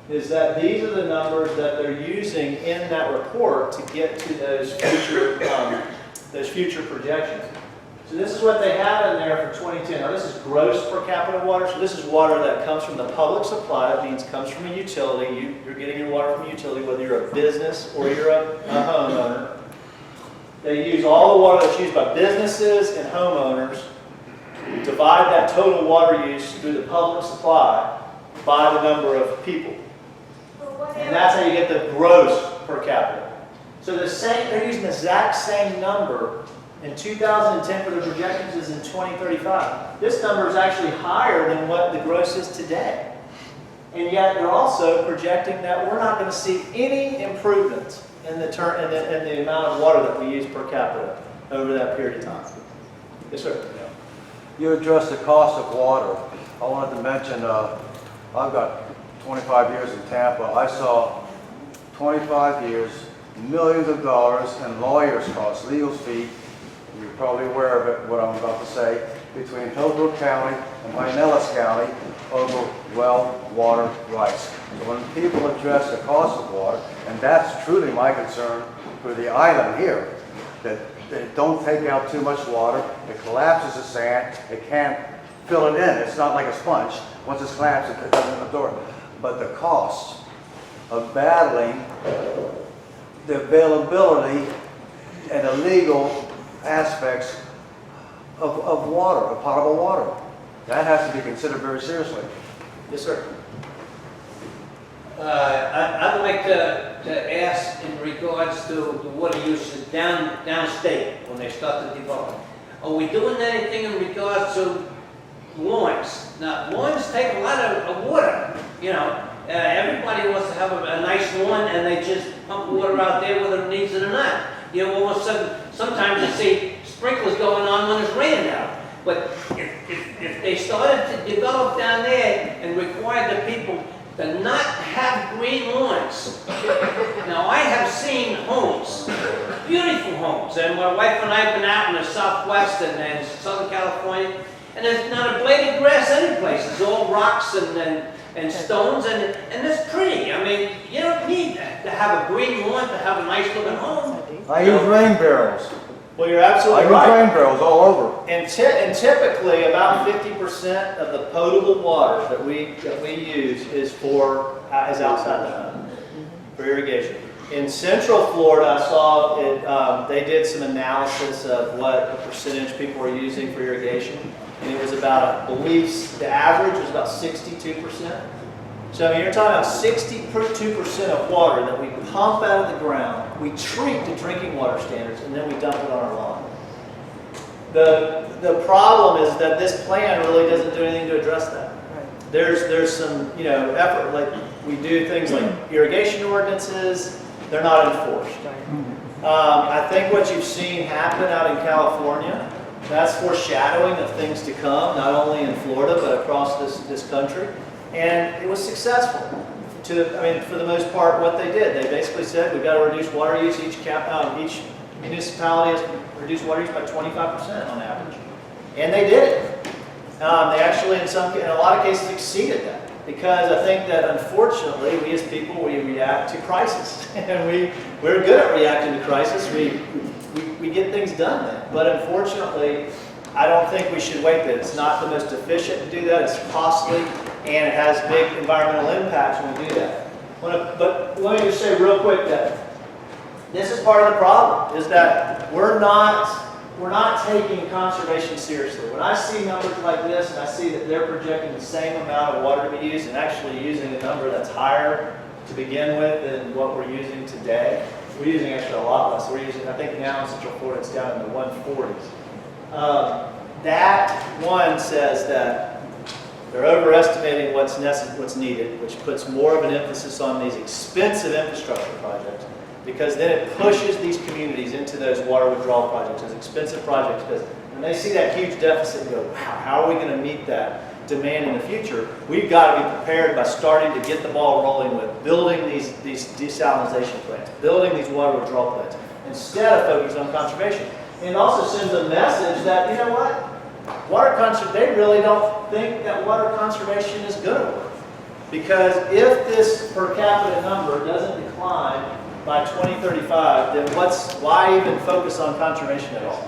is that these are the numbers that they're using in that report to get to those future projections. So this is what they have in there for 2010. Now this is gross per capita water. So this is water that comes from the public supply. That means comes from a utility. You're getting your water from a utility, whether you're a business or you're a homeowner. They use all the water that's used by businesses and homeowners, divide that total water use through the public supply by the number of people. And that's how you get the gross per capita. So they're using the exact same number in 2010 for the projections is in 2035. This number is actually higher than what the gross is today. And yet they're also projecting that we're not going to see any improvement in the amount of water that we use per capita over that period of time. Yes, sir. You addressed the cost of water. I wanted to mention, I've got 25 years in Tampa. I saw 25 years, millions of dollars in lawyers' costs, legal fees. You're probably aware of it, what I'm about to say, between Hillsborough County and Pinellas County over well water rights. So when people address the cost of water, and that's truly my concern for the island here, that they don't take out too much water, it collapses the sand, it can't fill it in. It's not like a sponge. Once it's collapsed, it doesn't absorb. But the cost of battling the availability and illegal aspects of water, of potable water, that has to be considered very seriously. Yes, sir. I'd like to ask in regards to the water use downstate when they start to develop. Are we doing anything in regards to lawns? Now, lawns take a lot of water, you know. Everybody wants to have a nice lawn and they just pump water out there whether it needs it or not. You know, all of a sudden, sometimes you see sprinklers going on when it's raining out. But if they started to develop down there and require the people to not have green lawns. Now, I have seen homes, beautiful homes, and my wife and I have been out in the Southwest and Southern California, and there's not a blade of grass any place. It's all rocks and stones, and it's pretty. I mean, you don't need to have a green lawn to have a nice looking home. I use rain barrels. Well, you're absolutely I right. use rain barrels all over. And typically, about 50% of the potable water that we use is outside the home for irrigation. In Central Florida, I saw it. They did some analysis of what the percentage people were using for irrigation, and it was about, I believe, the average was about 62%. So I mean, you're talking about 62% of water that we pump out of the ground, we treat to drinking water standards, and then we dump it on our lawn. The problem is that this plan really doesn't do anything to address that. There's some effort, like we do things like irrigation ordinances, they're not enforced. I think what you've seen happen out in California, that's foreshadowing of things to come, not only in Florida but across this country. And it was successful. For the most part, what they did, they basically said we've got to reduce water use. Each municipality has reduced water use by 25% on average, and they did it. They actually, in a lot of cases, exceeded that, because I think that unfortunately, we as people, we react to crisis, and we're good at reacting to crisis. We get things done then, but unfortunately, I don't think we should wait that. It's not the most efficient to do that. It's costly, and it has big environmental impacts when we do that. But let me just say real quick that this is part of the problem, is that we're not taking conservation seriously. When I see numbers like this, and I see that they're projecting the same amount of water to be used, and actually using a number that's higher to begin with than what we're using today, we're using actually a lot less. We're using, I think now in Central Florida, it's down in the 140s. That one says that they're overestimating what's needed, which puts more of an emphasis on these expensive infrastructure projects, because then it pushes these communities into those water withdrawal projects, those expensive projects, because when they see that huge deficit and go, wow, how are we going to meet that demand in the future? We've got to be prepared by starting to get the ball rolling with building these desalinization plants, building these water withdrawal plants, instead of focusing on conservation. And it also sends a message that, you know what, they really don't think that water conservation is going to work. Because if this per capita number doesn't decline by 2035, then why even focus on conservation at all?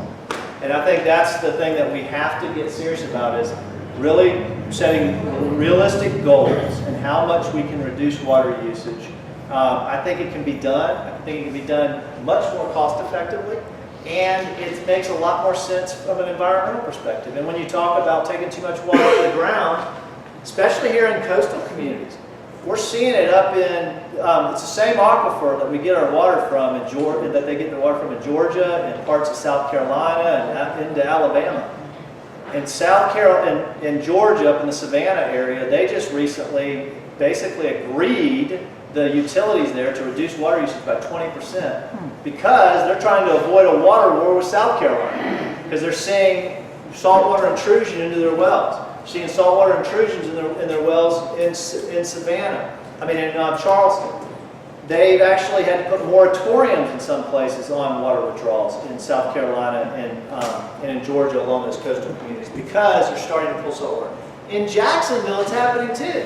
And I think that's the thing that we have to get serious about, is really setting realistic goals and how much we can reduce water usage. I think it can be done. I think it can be done much more cost effectively. and it makes a lot more sense from an environmental perspective. And when you talk about taking too much water to the ground, especially here in coastal communities, we're seeing it up in, it's the same aquifer that we get our water from in Georgia, that they get their water from in Georgia and parts of South Carolina and into Alabama. In South Carolina, in Georgia, up in the Savannah area, they just recently basically agreed the utilities there to reduce water usage by 20% because they're trying to avoid a water war with South Carolina because they're seeing saltwater intrusion into their wells. Seeing saltwater intrusions in their wells in Savannah, in Charleston. They've actually had to put moratoriums in some places on water withdrawals in South Carolina and in Georgia along those coastal communities because they're starting to pull saltwater. In Jacksonville, it's happening too.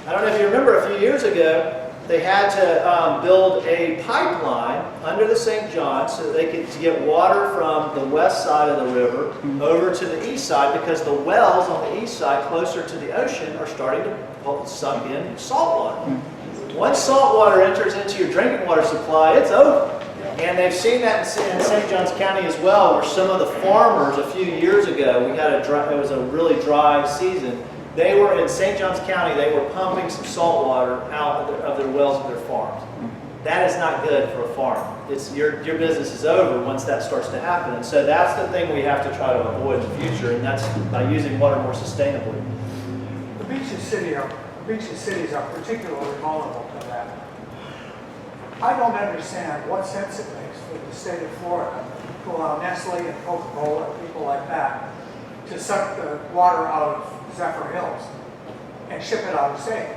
I don't know if you remember a few years ago, they had to build a pipeline under the St. John so that they could get water from the west side of the river over to the east side because the wells on the east side closer to the ocean are starting to suck in salt water. Once salt water enters into your drinking water supply, it's over. And they've seen that in St. Johns County as well, where some of the farmers a few years ago, it was a really dry season. They were in St. Johns County, they were pumping some salt water out of their wells of their farms. That is not good for a farm. Your business is over once that starts to happen. And so that's the thing we have to try to avoid in the future, and that's by using water more sustainably. The beaches cities are particularly vulnerable to that. I don't understand what sense it makes for the state of Florida to allow Nestle and Coca-Cola and people like that to suck the water out of Zephyr Hills and ship it out of state.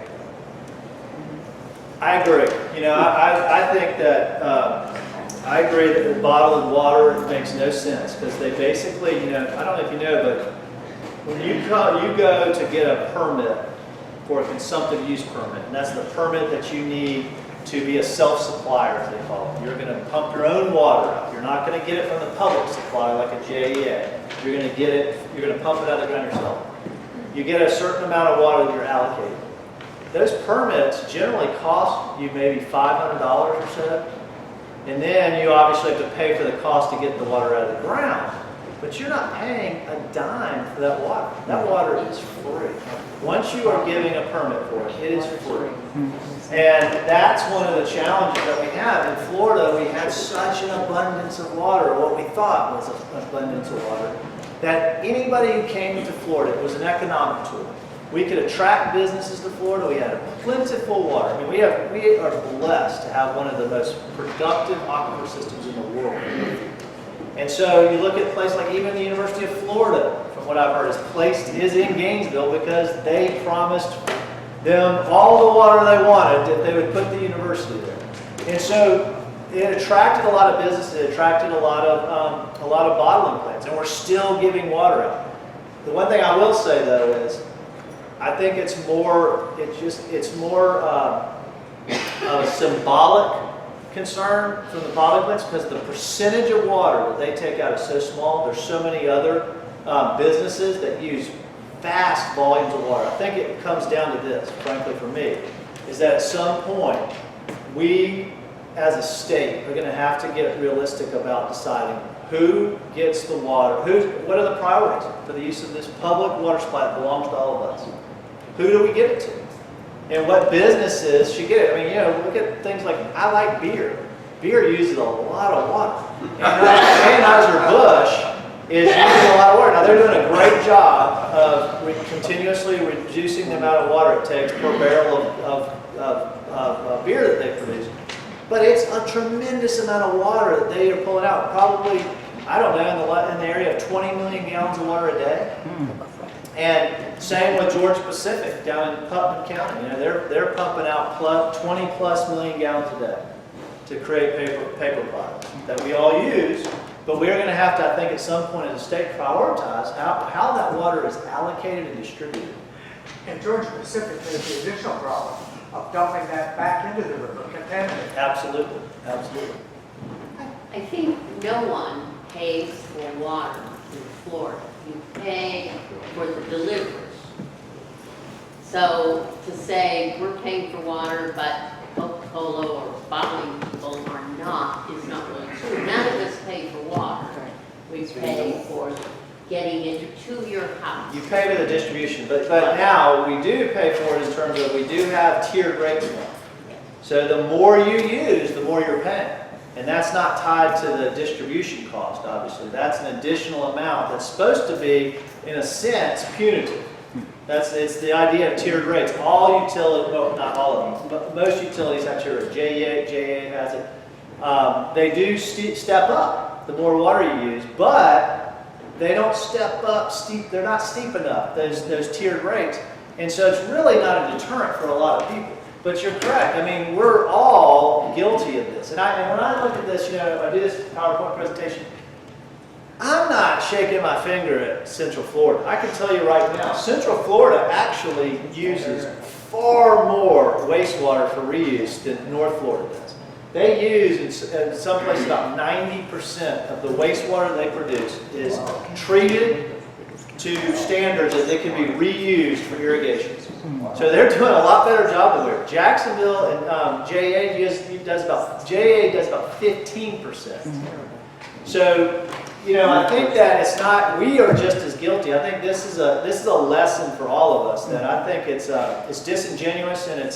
I agree. I think that I agree that the bottled water makes no sense because they basically, I don't know if you know, but when you go to get a permit for a consumptive use permit, and that's the permit that you need to be a self-supplier, as they call it. You're going to pump your own water out. You're not going to get it from the public supply like a JEA. You're going to pump it out of the ground yourself. You get a certain amount of water that you're allocated. Those permits generally cost you maybe $500 or so. And then you obviously have to pay for the cost to get the water out of the ground. But you're not paying a dime for that water. That water is free. Once you are giving a permit for it, it is free. And that's one of the challenges that we have. In Florida, we had such an abundance of water, what we thought was an abundance of water, that anybody who came to Florida, it was an economic tool. We could attract businesses to Florida. We had plentiful water. We are blessed to have one of the most productive aquifer systems in the world. And so you look at places like even the University of Florida, from what I've heard, is in Gainesville because they promised them all the water they wanted if they would put the university there. And so it attracted a lot of businesses. It attracted a lot of bottling plants, and we're still giving water out. The one thing I will say though is, I think it's more a symbolic concern from the bottling plants because the percentage of water that they take out is so small. There's so many other businesses that use vast volumes of water. I think it comes down to this, frankly for me, is that at some point we as a state are going to have to get realistic about deciding who gets the water, what are the priorities for the use of this public water supply that belongs to all of us. Who do we give it to? And what businesses should get it? Look at things like, I like beer. Beer uses a lot of water. And Anheuser-Busch is using a lot of water. Now, they're doing a great job of continuously reducing the amount of water it takes per barrel of beer that they produce. But it's a tremendous amount of water that they are pulling out. Probably, I don't know, in the area of 20 million gallons of water a day. And same with Georgia Pacific down in Putnam County. They're pumping out 20 plus million gallons a day to create paper products that we all use. But we're going to have to, I think, at some point as a state, prioritize how that water is allocated and distributed. In Georgia Pacific, there's the additional problem of dumping that back into the river, contaminated. Absolutely, absolutely. I think no one pays for water in Florida. You pay for the deliveries. So to say we're paying for water, but Coca-Cola or bottling people are not, is not really true. None of us pay for water. we pay for getting it to your house. You pay for the distribution, but now we do pay for it in terms of we do have tiered rates now. So the more you use, the more you're paying. And that's not tied to the distribution cost, obviously. That's an additional amount that's supposed to be, in a sense, punitive. It's the idea of tiered rates. All utilities, well, not all of them, but most utilities have tiered rates. JA has it. They do step up the more water you use, but they don't step up steep. They're not steep enough, those tiered rates. And so it's really not a deterrent for a lot of people. But you're correct. I mean, we're all guilty of this. And when I look at this, I do this PowerPoint presentation, I'm not shaking my finger at Central Florida. I can tell you right now, Central Florida actually uses far more wastewater for reuse than North Florida does. They use, in some places, about 90% of the wastewater they produce is treated to standards that they can be reused for irrigation. So they're doing a lot better job than we are. Jacksonville and JA does about 15%. So, I think that it's not. We are just as guilty. I think this is a lesson for all of us. That I think it's disingenuous and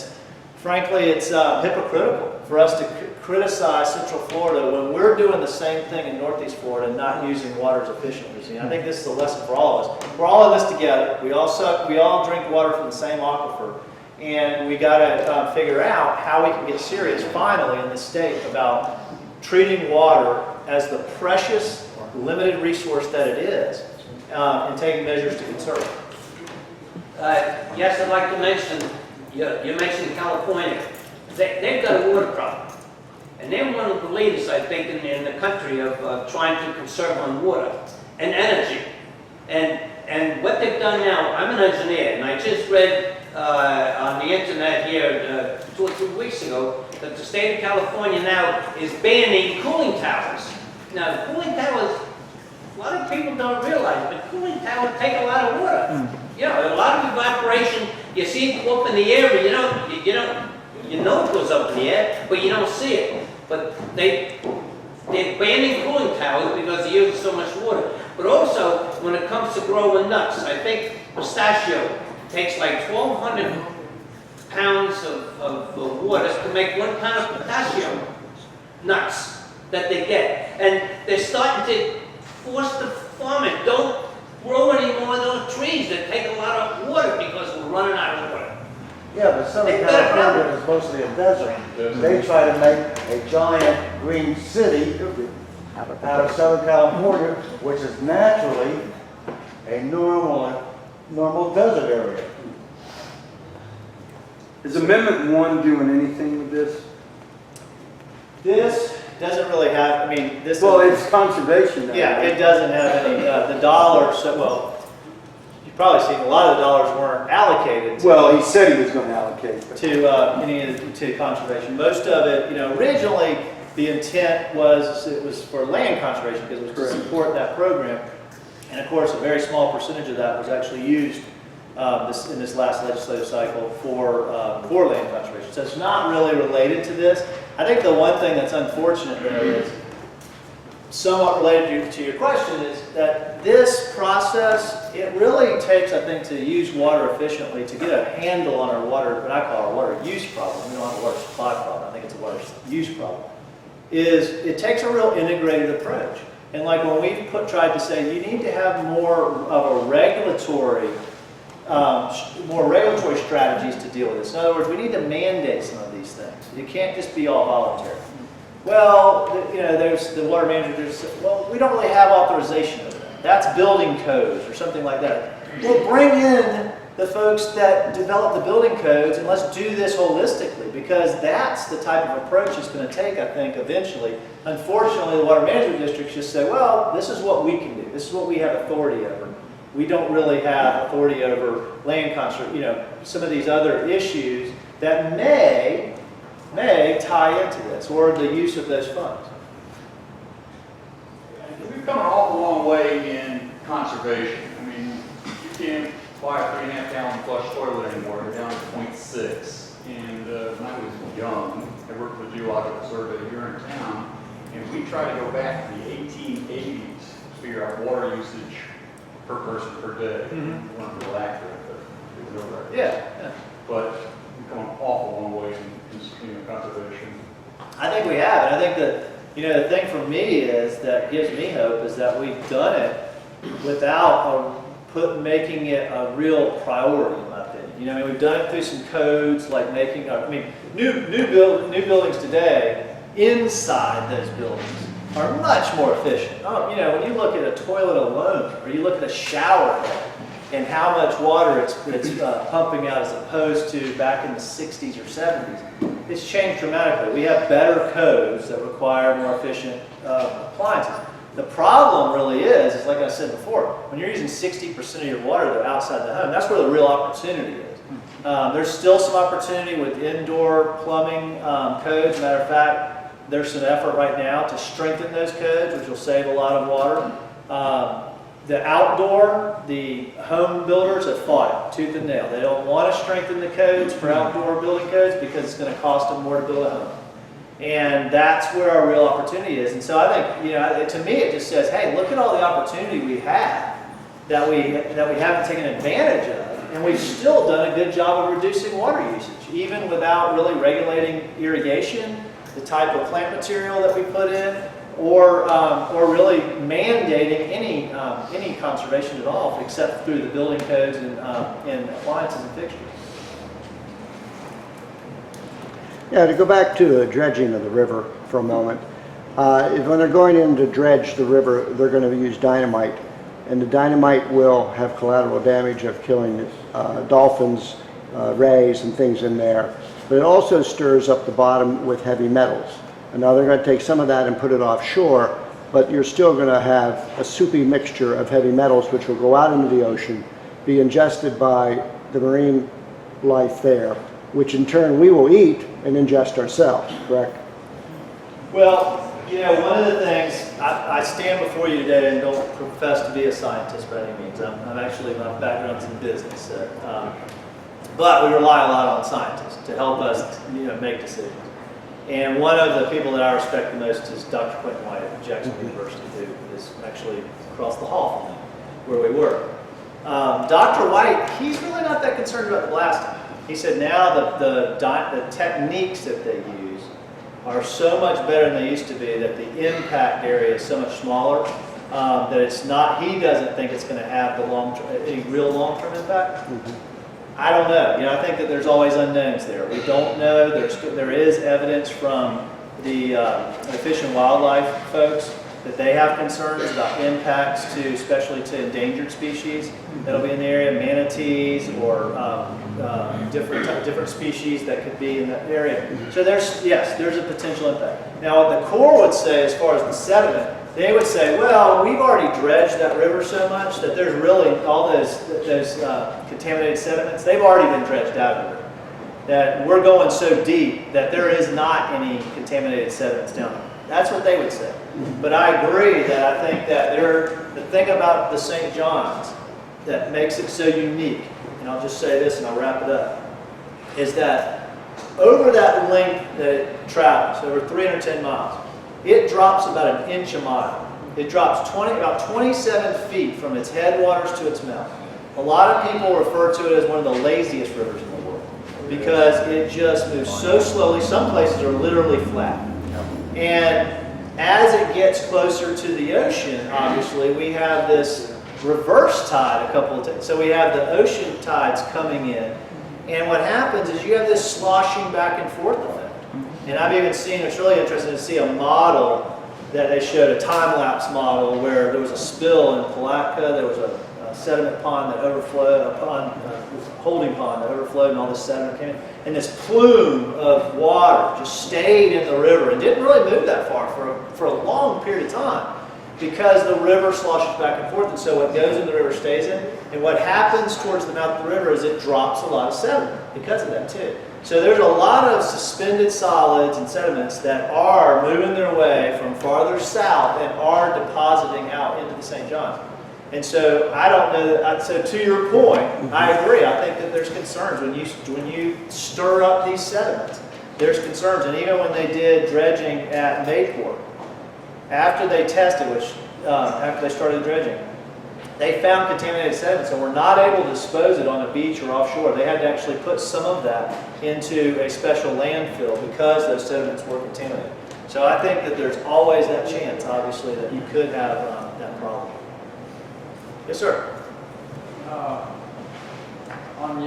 frankly it's hypocritical for us to criticize Central Florida when we're doing the same thing in Northeast Florida and not using water as efficiently. I think this is a lesson for all of us. We're all in this together. We all drink water from the same aquifer, and we got to figure out how we can get serious finally in this state about treating water as the precious, limited resource that it is, and taking measures to conserve it. Yes, I'd like to mention, you mentioned California. They've got a water problem. And they're one of the leaders, I think, in the country of trying to conserve on water and energy. And what they've done now, I'm an engineer, and I just read on the internet here 2 or 3 weeks ago that the state of California now is banning cooling towers. Now, cooling towers, a lot of people don't realize, but cooling towers take a lot of water. A lot of evaporation. You see it go up in the air, but you know it goes up in the air, but you don't see it. But they're banning cooling towers because they use so much water. But also, when it comes to growing nuts, I think pistachio takes like 1,200 pounds of water to make 1 pound of pistachio nuts that they get. And they're starting to force the farmer, don't grow any more of those trees that take a lot of water because we're running out of water. Yeah, but Southern California is mostly a desert. They try to make a giant green city out of Southern California, which is naturally a normal desert area. Is Amendment 1 doing anything with this? This doesn't really have. This. Well, it's conservation. Yeah, it doesn't have any. The dollars. You've probably seen a lot of the dollars weren't allocated. Well, he said he was going to allocate to conservation. Most of it, originally the intent was it was for land conservation because it was to support that program, and of course a very small percentage of that was actually used in this last legislative cycle for land conservation. So it's not really related to this. I think the one thing that's unfortunate though is somewhat related to your question is that this process, it really takes, I think, to use water efficiently, to get a handle on our water, what I call our water use problem. We don't have a water supply problem. I think it's a water use problem. It takes a real integrated approach. And like when we tried to say you need to have more of a regulatory strategies to deal with this. In other words, we need to mandate some of these things. You can't just be all voluntary. Well, there's the water manager. We don't really have authorization of that. That's building codes or something like that. Well, bring in the folks that develop the building codes and let's do this holistically because that's the type of approach it's going to take, I think, eventually. Unfortunately, the water management districts just say, well, this is what we can do. This is what we have authority over. We don't really have authority over land conservation, some of these other issues that may tie into this or the use of those funds. We've come an awful long way in conservation. You can't buy a 3.5 gallon flush toilet anymore. They're down to 0.6. And when I was young, I worked for the Geological Survey here in town, and we tried to go back to the 1880s. figure out water usage per person per day. Mhm. We weren't real accurate, but it was over. Yeah, yeah. But we've come an awful long way in conservation. I think we have, and I think that, the thing for me is, that gives me hope, is that we've done it without making it a real priority, in my opinion. We've done it through some codes, like new buildings today, inside those buildings, are much more efficient. When you look at a toilet alone, or you look at a shower head, and how much water it's pumping out as opposed to back in the 60s or 70s, it's changed dramatically. We have better codes that require more efficient appliances. The problem really is like I said before, when you're using 60% of your water that's outside the home, that's where the real opportunity is. There's still some opportunity with indoor plumbing codes. Matter of fact, there's some effort right now to strengthen those codes, which will save a lot of water. The outdoor, the home builders have fought it tooth and nail. They don't want to strengthen the codes for outdoor building codes because it's going to cost them more to build a home. And that's where our real opportunity is. And so I think, to me, it just says, hey, look at all the opportunity we have that we haven't taken advantage of. And we've still done a good job of reducing water usage, even without really regulating irrigation, the type of plant material that we put in, or really mandating any conservation at all, except through the building codes and appliances and fixtures. Yeah, to go back to the dredging of the river for a moment, when they're going in to dredge the river, they're going to use dynamite, and the dynamite will have collateral damage of killing dolphins, rays, and things in there, but it also stirs up the bottom with heavy metals. And now they're going to take some of that and put it offshore, but you're still going to have a soupy mixture of heavy metals which will go out into the ocean, be ingested by the marine life there, which in turn we will eat and ingest ourselves, correct? Well, one of the things, I stand before you today and don't profess to be a scientist by any means. I'm actually, my background's in business. But we rely a lot on scientists to help us make decisions. And one of the people that I respect the most is Dr. Quentin White at Jacksonville University, who is actually across the hall from me, where we work. Dr. White, he's really not that concerned about the blasting. He said now the techniques that they use are so much better than they used to be, that the impact area is so much smaller, that it's not, he doesn't think it's going to have any real long-term impact. I don't know. I think that there's always unknowns there. We don't know. There is evidence from the Fish and Wildlife folks that they have concerns about impacts to, especially to endangered species that'll be in the area, manatees or different species that could be in that area. So there's a potential impact. Now, what the Corps would say as far as the sediment, they would say, well, we've already dredged that river so much that there's really all those contaminated sediments, they've already been dredged out of the river. That we're going so deep that there is not any contaminated sediments down there. That's what they would say. But I agree that I think that the thing about the St. John's that makes it so unique, and I'll just say this and I'll wrap it up, is that over that length that it travels, over 310 miles, it drops about an inch a mile. It drops about 27 feet from its headwaters to its mouth. A lot of people refer to it as one of the laziest rivers in the world because it just moves so slowly. Some places are literally flat. And as it gets closer to the ocean, obviously, we have this reverse tide a couple of times. So we have the ocean tides coming in. And what happens is you have this sloshing back and forth effect. And I've even seen, it's really interesting to see a model that they showed, a time-lapse model where there was a spill in Palatka, there was a sediment pond that overflowed, holding pond that overflowed, and all this sediment came in. And this plume of water just stayed in the river and didn't really move that far for a long period of time because the river sloshes back and forth. And so what goes in the river stays in. And what happens towards the mouth of the river is it drops a lot of sediment because of that too. So there's a lot of suspended solids and sediments that are moving their way from farther south and are depositing out into the St. Johns. And so I don't know that, so to your point, I agree. I think that there's concerns when you stir up these sediments. There's concerns, and even when they did dredging at Mayport, after they tested, which after they started dredging. They found contaminated sediment, so we're not able to dispose it on a beach or offshore. They had to actually put some of that into a special landfill because those sediments were contaminated. So I think that there's always that chance, obviously, that you could have that problem. Yes, sir. On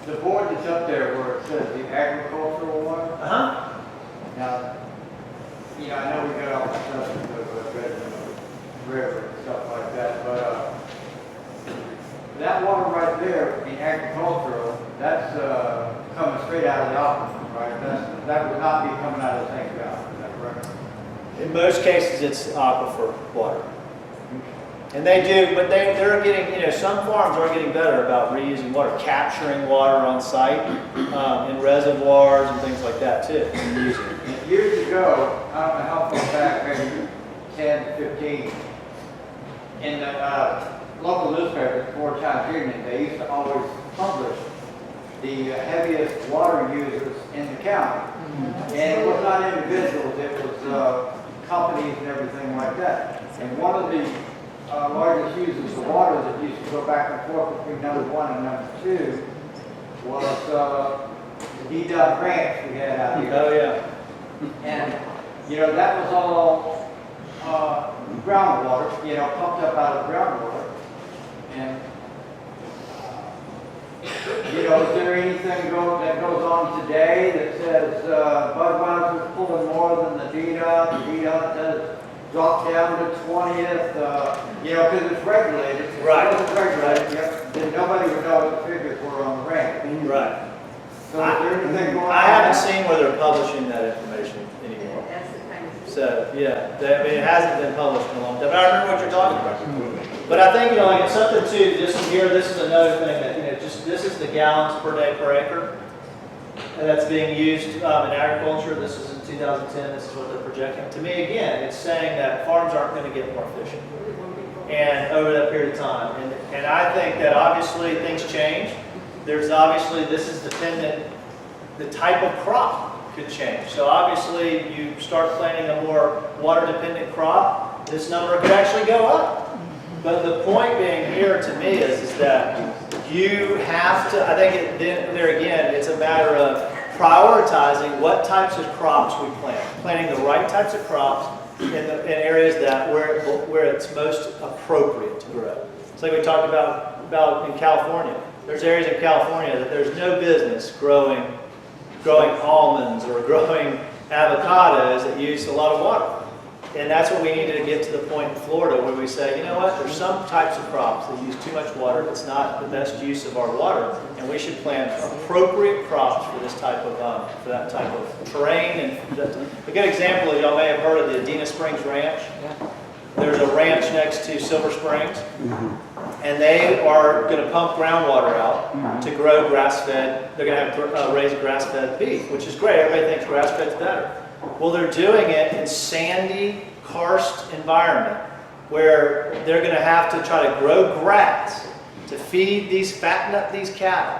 the board that's up there where it says the agricultural water, Uh-huh. now, you know, I know we got all the stuff with the river and stuff like that, but that water right there, the agricultural, that's coming straight out of the aquifer, right? That would not be coming out of the St. John, is that correct? In most cases, it's aquifer water. And they do, but they're getting, you know, some farms are getting better about reusing water, capturing water on site in reservoirs and things like that too, and using it. Years ago, I don't know how far back, maybe 10, 15, in the local newspaper, Four Times Union, they used to always publish the heaviest water users in the county. And it was not individuals, it was companies and everything like that. And one of the largest users of water that used to go back and forth between number 1 and number 2 was the D-Dub Ranch we had out here. Oh, yeah. And, you know, that was all groundwater, you know, pumped up out of groundwater. And, you know, is there anything that goes on today that says Budweiser's pulling more than the D-Dub says drop down to 20th, you know, because it's regulated. Right. If it wasn't regulated, then nobody would know what the figures were on the range. Right. So is there anything going on? I haven't seen where they're publishing that information anymore. That's the kind of. So, yeah, I mean, it hasn't been published in a long time, but I remember what you're talking about. But I think, you know, like, it's something too, this one here, this is another thing that, you know, just, this is the gallons per day per acre. And that's being used in agriculture. This is in 2010, this is what they're projecting. To me, again, it's saying that farms aren't going to get more efficient. And over that period of time. And I think that obviously things change. There's obviously, this is dependent, the type of crop could change. So obviously you start planting a more water dependent crop, this number could actually go up. But the point being here to me is that you have to, I think there again, it's a matter of prioritizing what types of crops we plant. Planting the right types of crops in areas that where it's most appropriate to grow. It's like we talked about in California. There's areas in California that there's no business growing almonds or growing avocados that use a lot of water. And that's what we need to get to the point in Florida where we say, you know what, there's some types of crops that use too much water. It's not the best use of our water, and we should plant appropriate crops for this type of for that type of terrain. And a good example is y'all may have heard of the Adena Springs Ranch. There's a ranch next to Silver Springs, and they are going to pump groundwater out to grow grass-fed. They're going to have raised grass-fed beef, which is great. Everybody thinks grass-fed's better. Well, they're doing it in sandy, karst environment where they're going to have to try to grow grass to feed fatten up these cattle.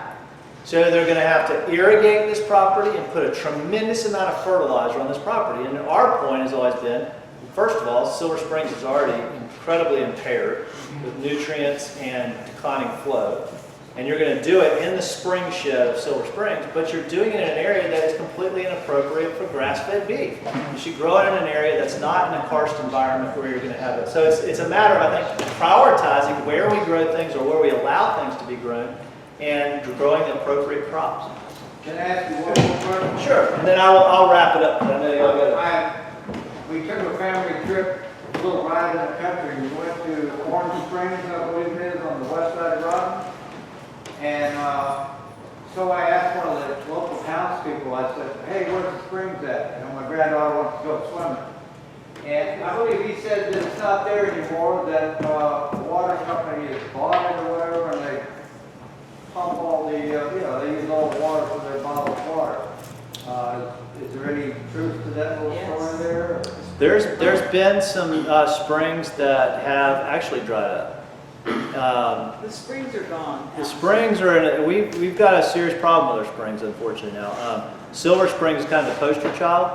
So they're going to have to irrigate this property and put a tremendous amount of fertilizer on this property. And our point has always been, first of all, Silver Springs is already incredibly impaired with nutrients and declining flow. And you're going to do it in the spring shed of Silver Springs, but you're doing it in an area that is completely inappropriate for grass-fed beef. You should grow it in an area that's not in a karst environment where you're going to have it. So it's a matter of, I think, prioritizing where we grow things or where we allow things to be grown and growing the appropriate crops. Can I ask you one more question? Sure, and then I'll wrap it up. I know y'all got it. We took a family trip, a little ride in the country. We went to Orange Springs, I believe it is, on the west side of Rodman. And so I asked one of the local townspeople, I said, hey, where's the springs at? You know, my granddaughter wants to go swimming. And I believe he said that it's not there anymore, that the water company has bought it or whatever, and they pump all the, you know, they use all the water for their bottled water. Is there any truth to that little story there? There's been some springs that have actually dried up. The springs are gone. The springs are, we've got a serious problem with our springs, unfortunately now. Silver Springs is kind of the poster child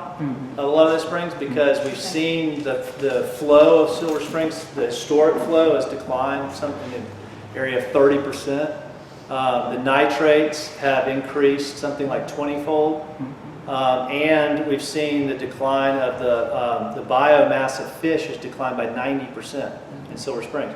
of a lot of the springs because we've seen the flow of Silver Springs, the historic flow has declined something in the area of 30%. The nitrates have increased something like 20-fold. And we've seen the decline of the biomass of fish has declined by 90% in Silver Springs.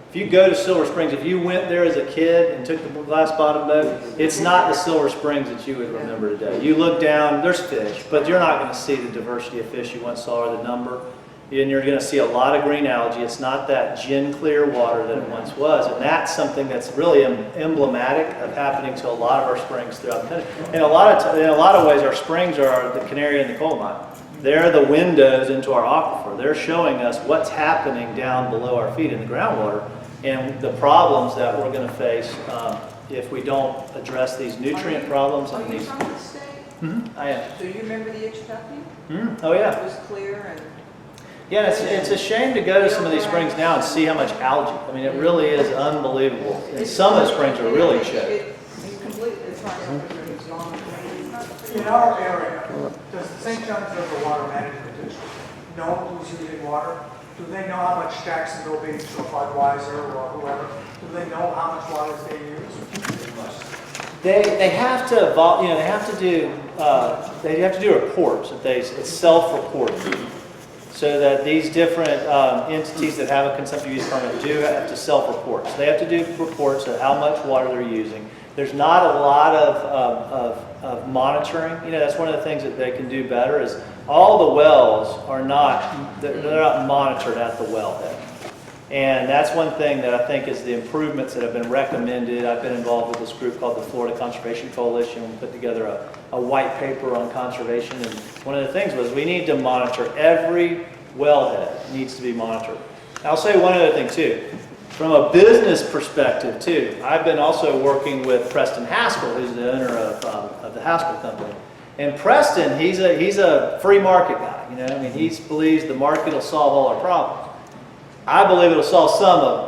If you go to Silver Springs, if you went there as a kid and took the glass bottom boat, it's not the Silver Springs that you would remember today. You look down, there's fish, but you're not going to see the diversity of fish you once saw or the number. And you're going to see a lot of green algae. It's not that gin clear water that it once was. And that's something that's really emblematic of happening to a lot of our springs throughout the country. In a lot of ways, our springs are the canary in the coal mine. They're the windows into our aquifer. They're showing us what's happening down below our feet in the groundwater and the problems that we're going to face if we don't address these nutrient problems. Are And you these. from the state? I am. Do you remember the Itchitucky? Oh yeah. It was clear and. Yeah, it's a shame to go to some of these springs now and see how much algae. I mean, it really is unbelievable. And some of the springs are really choked. It's gone. In our area, does the St. John's River Water Management District know who's using water? Do they know how much Jacksonville Beach or Budweiser or whoever, do they know how much water they use? They have to they have to do reports. It's self-reporting. So that these different entities that have a consumptive use permit do have to self-report. So they have to do reports of how much water they're using. There's not a lot of monitoring. That's one of the things that they can do better is all the wells are they're not monitored at the wellhead. And that's one thing that I think is the improvements that have been recommended. I've been involved with this group called the Florida Conservation Coalition. We put together a white paper on conservation. And one of the things was we need to monitor every wellhead needs to be monitored. I'll say one other thing too. From a business perspective too, I've been also working with Preston Haskell, who's the owner of the Haskell Company. And Preston, he's a free market guy. He believes the market will solve all our problems. I believe it'll solve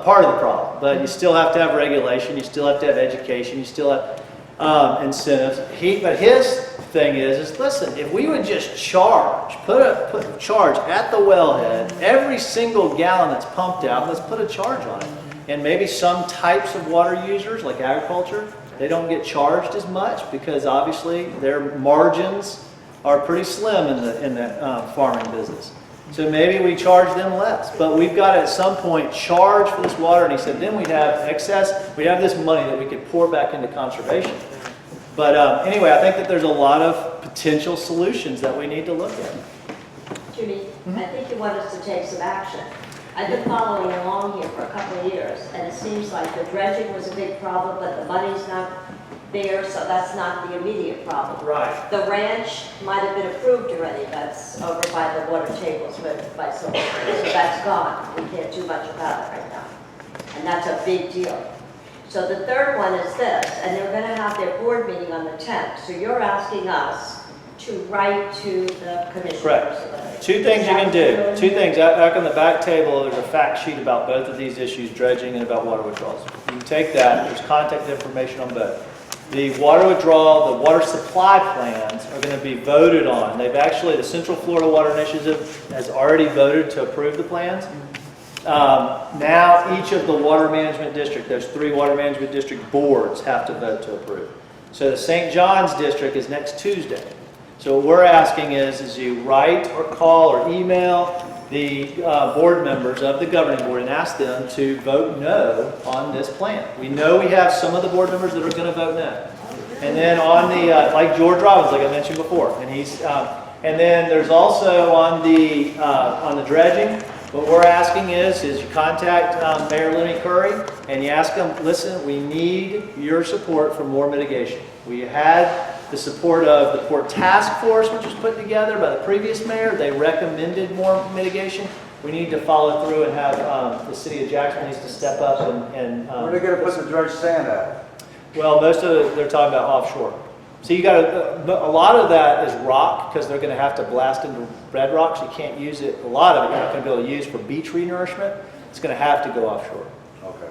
part of the problem, but you still have to have regulation, you still have to have education, you still have incentives. But his thing is listen, if we would just put a charge at the wellhead, every single gallon that's pumped out, let's put a charge on it. And maybe some types of water users, like agriculture, they don't get charged as much because obviously their margins are pretty slim in the farming business. So maybe we charge them less, but we've got to at some point charge for this water. And he said, then we'd have excess, we'd have this money that we could pour back into conservation. But anyway, I think that there's a lot of potential solutions that we need to look at. Judy, I think you want us to take some action. I've been following along here for a couple of years, and it seems like the dredging was a big problem, but the money's not there, so that's not the immediate problem. Right. The ranch might have been approved already, that's over by the water tables by Silver Springs, so that's gone. We can't do much about it right now. And that's a big deal. So the third one is this, and they're going to have their board meeting on the 10th. So you're asking us to write to the commissioners. Correct. Two things you can do. Two things. Back on the back table, there's a fact sheet about both of these issues, dredging and about water withdrawals. You can take that. There's contact information on both. The water withdrawal, the water supply plans are going to be voted on. The Central Florida Water Initiative has already voted to approve the plans. Now each of the water management district, there's 3 water management district boards have to vote to approve. So the St. John's district is next Tuesday. So what we're asking is you write or call or email the board members of the governing board and ask them to vote no on this plan. We know we have some of the board members that are going to vote no. And then on the, like George Robbins, like I mentioned before, and and then there's also on the dredging, what we're asking is you contact Mayor Lenny Curry and you ask him, listen, we need your support for more mitigation. We had the support of the Port Task Force, which was put together by the previous mayor. They recommended more mitigation. We need to follow through and have the city of Jacksonville needs to step up and Where are they going to put the dredged sand at? well, most of it, they're talking about offshore. So you got a lot of that is rock because they're going to have to blast into bedrock. So you can't use it. A lot of it you're not going to be able to use for beach renourishment. It's going to have to go offshore. Okay.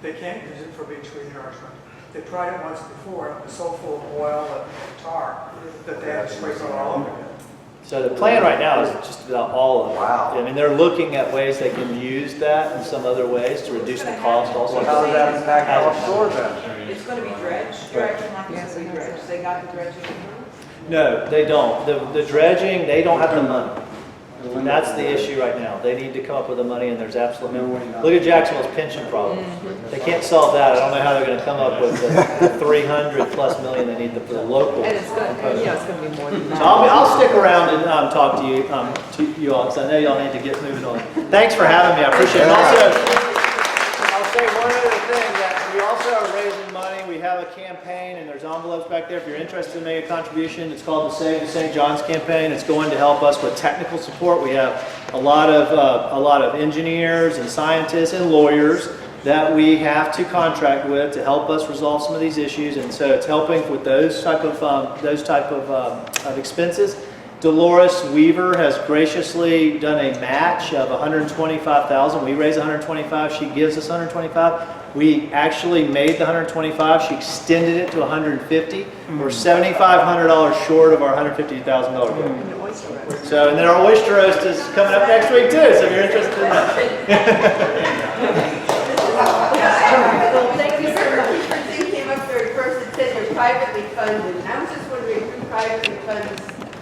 they can't use it for beach renourishment. They tried it once before, and it was so full of oil and tar that they had to scrape it all over again. So the plan right now is just about all of it. Wow. I mean, they're looking at ways they can use that in some other ways to reduce the cost also. How does that impact offshore then? It's gonna be dredged, dredging like it's gonna be dredged. They got the dredging. No, they don't. The dredging, they don't have the money. And that's the issue right now. They need to come up with the money, and there's absolutely, look at Jacksonville's pension problem. They can't solve that. I don't know how they're gonna come up with the 300+ million they need for the local. And it's gonna, it's gonna be more than So that. I'll stick around and talk to you all, because I know y'all need to get moving on. Thanks for having me, I appreciate it. Also, I'll say one other thing, that we also are raising money. We have a campaign, and there's envelopes back there if you're interested in making a contribution. It's called the Save the St. John's campaign. It's going to help us with technical support. We have a lot of engineers and scientists and lawyers that we have to contract with to help us resolve some of these issues, and so it's helping with those type of expenses. Dolores Weaver has graciously done a match of $125,000. We raise $125,000. She gives us $125,000. We actually made the $125,000. She extended it to $150,000. We're $7,500 short of our $150,000 goal. So, and then our oyster roast is coming up next week too. So if you're interested in that. Well, thank you so much. Came up there first and said they're privately funded. I was just wondering who privately funds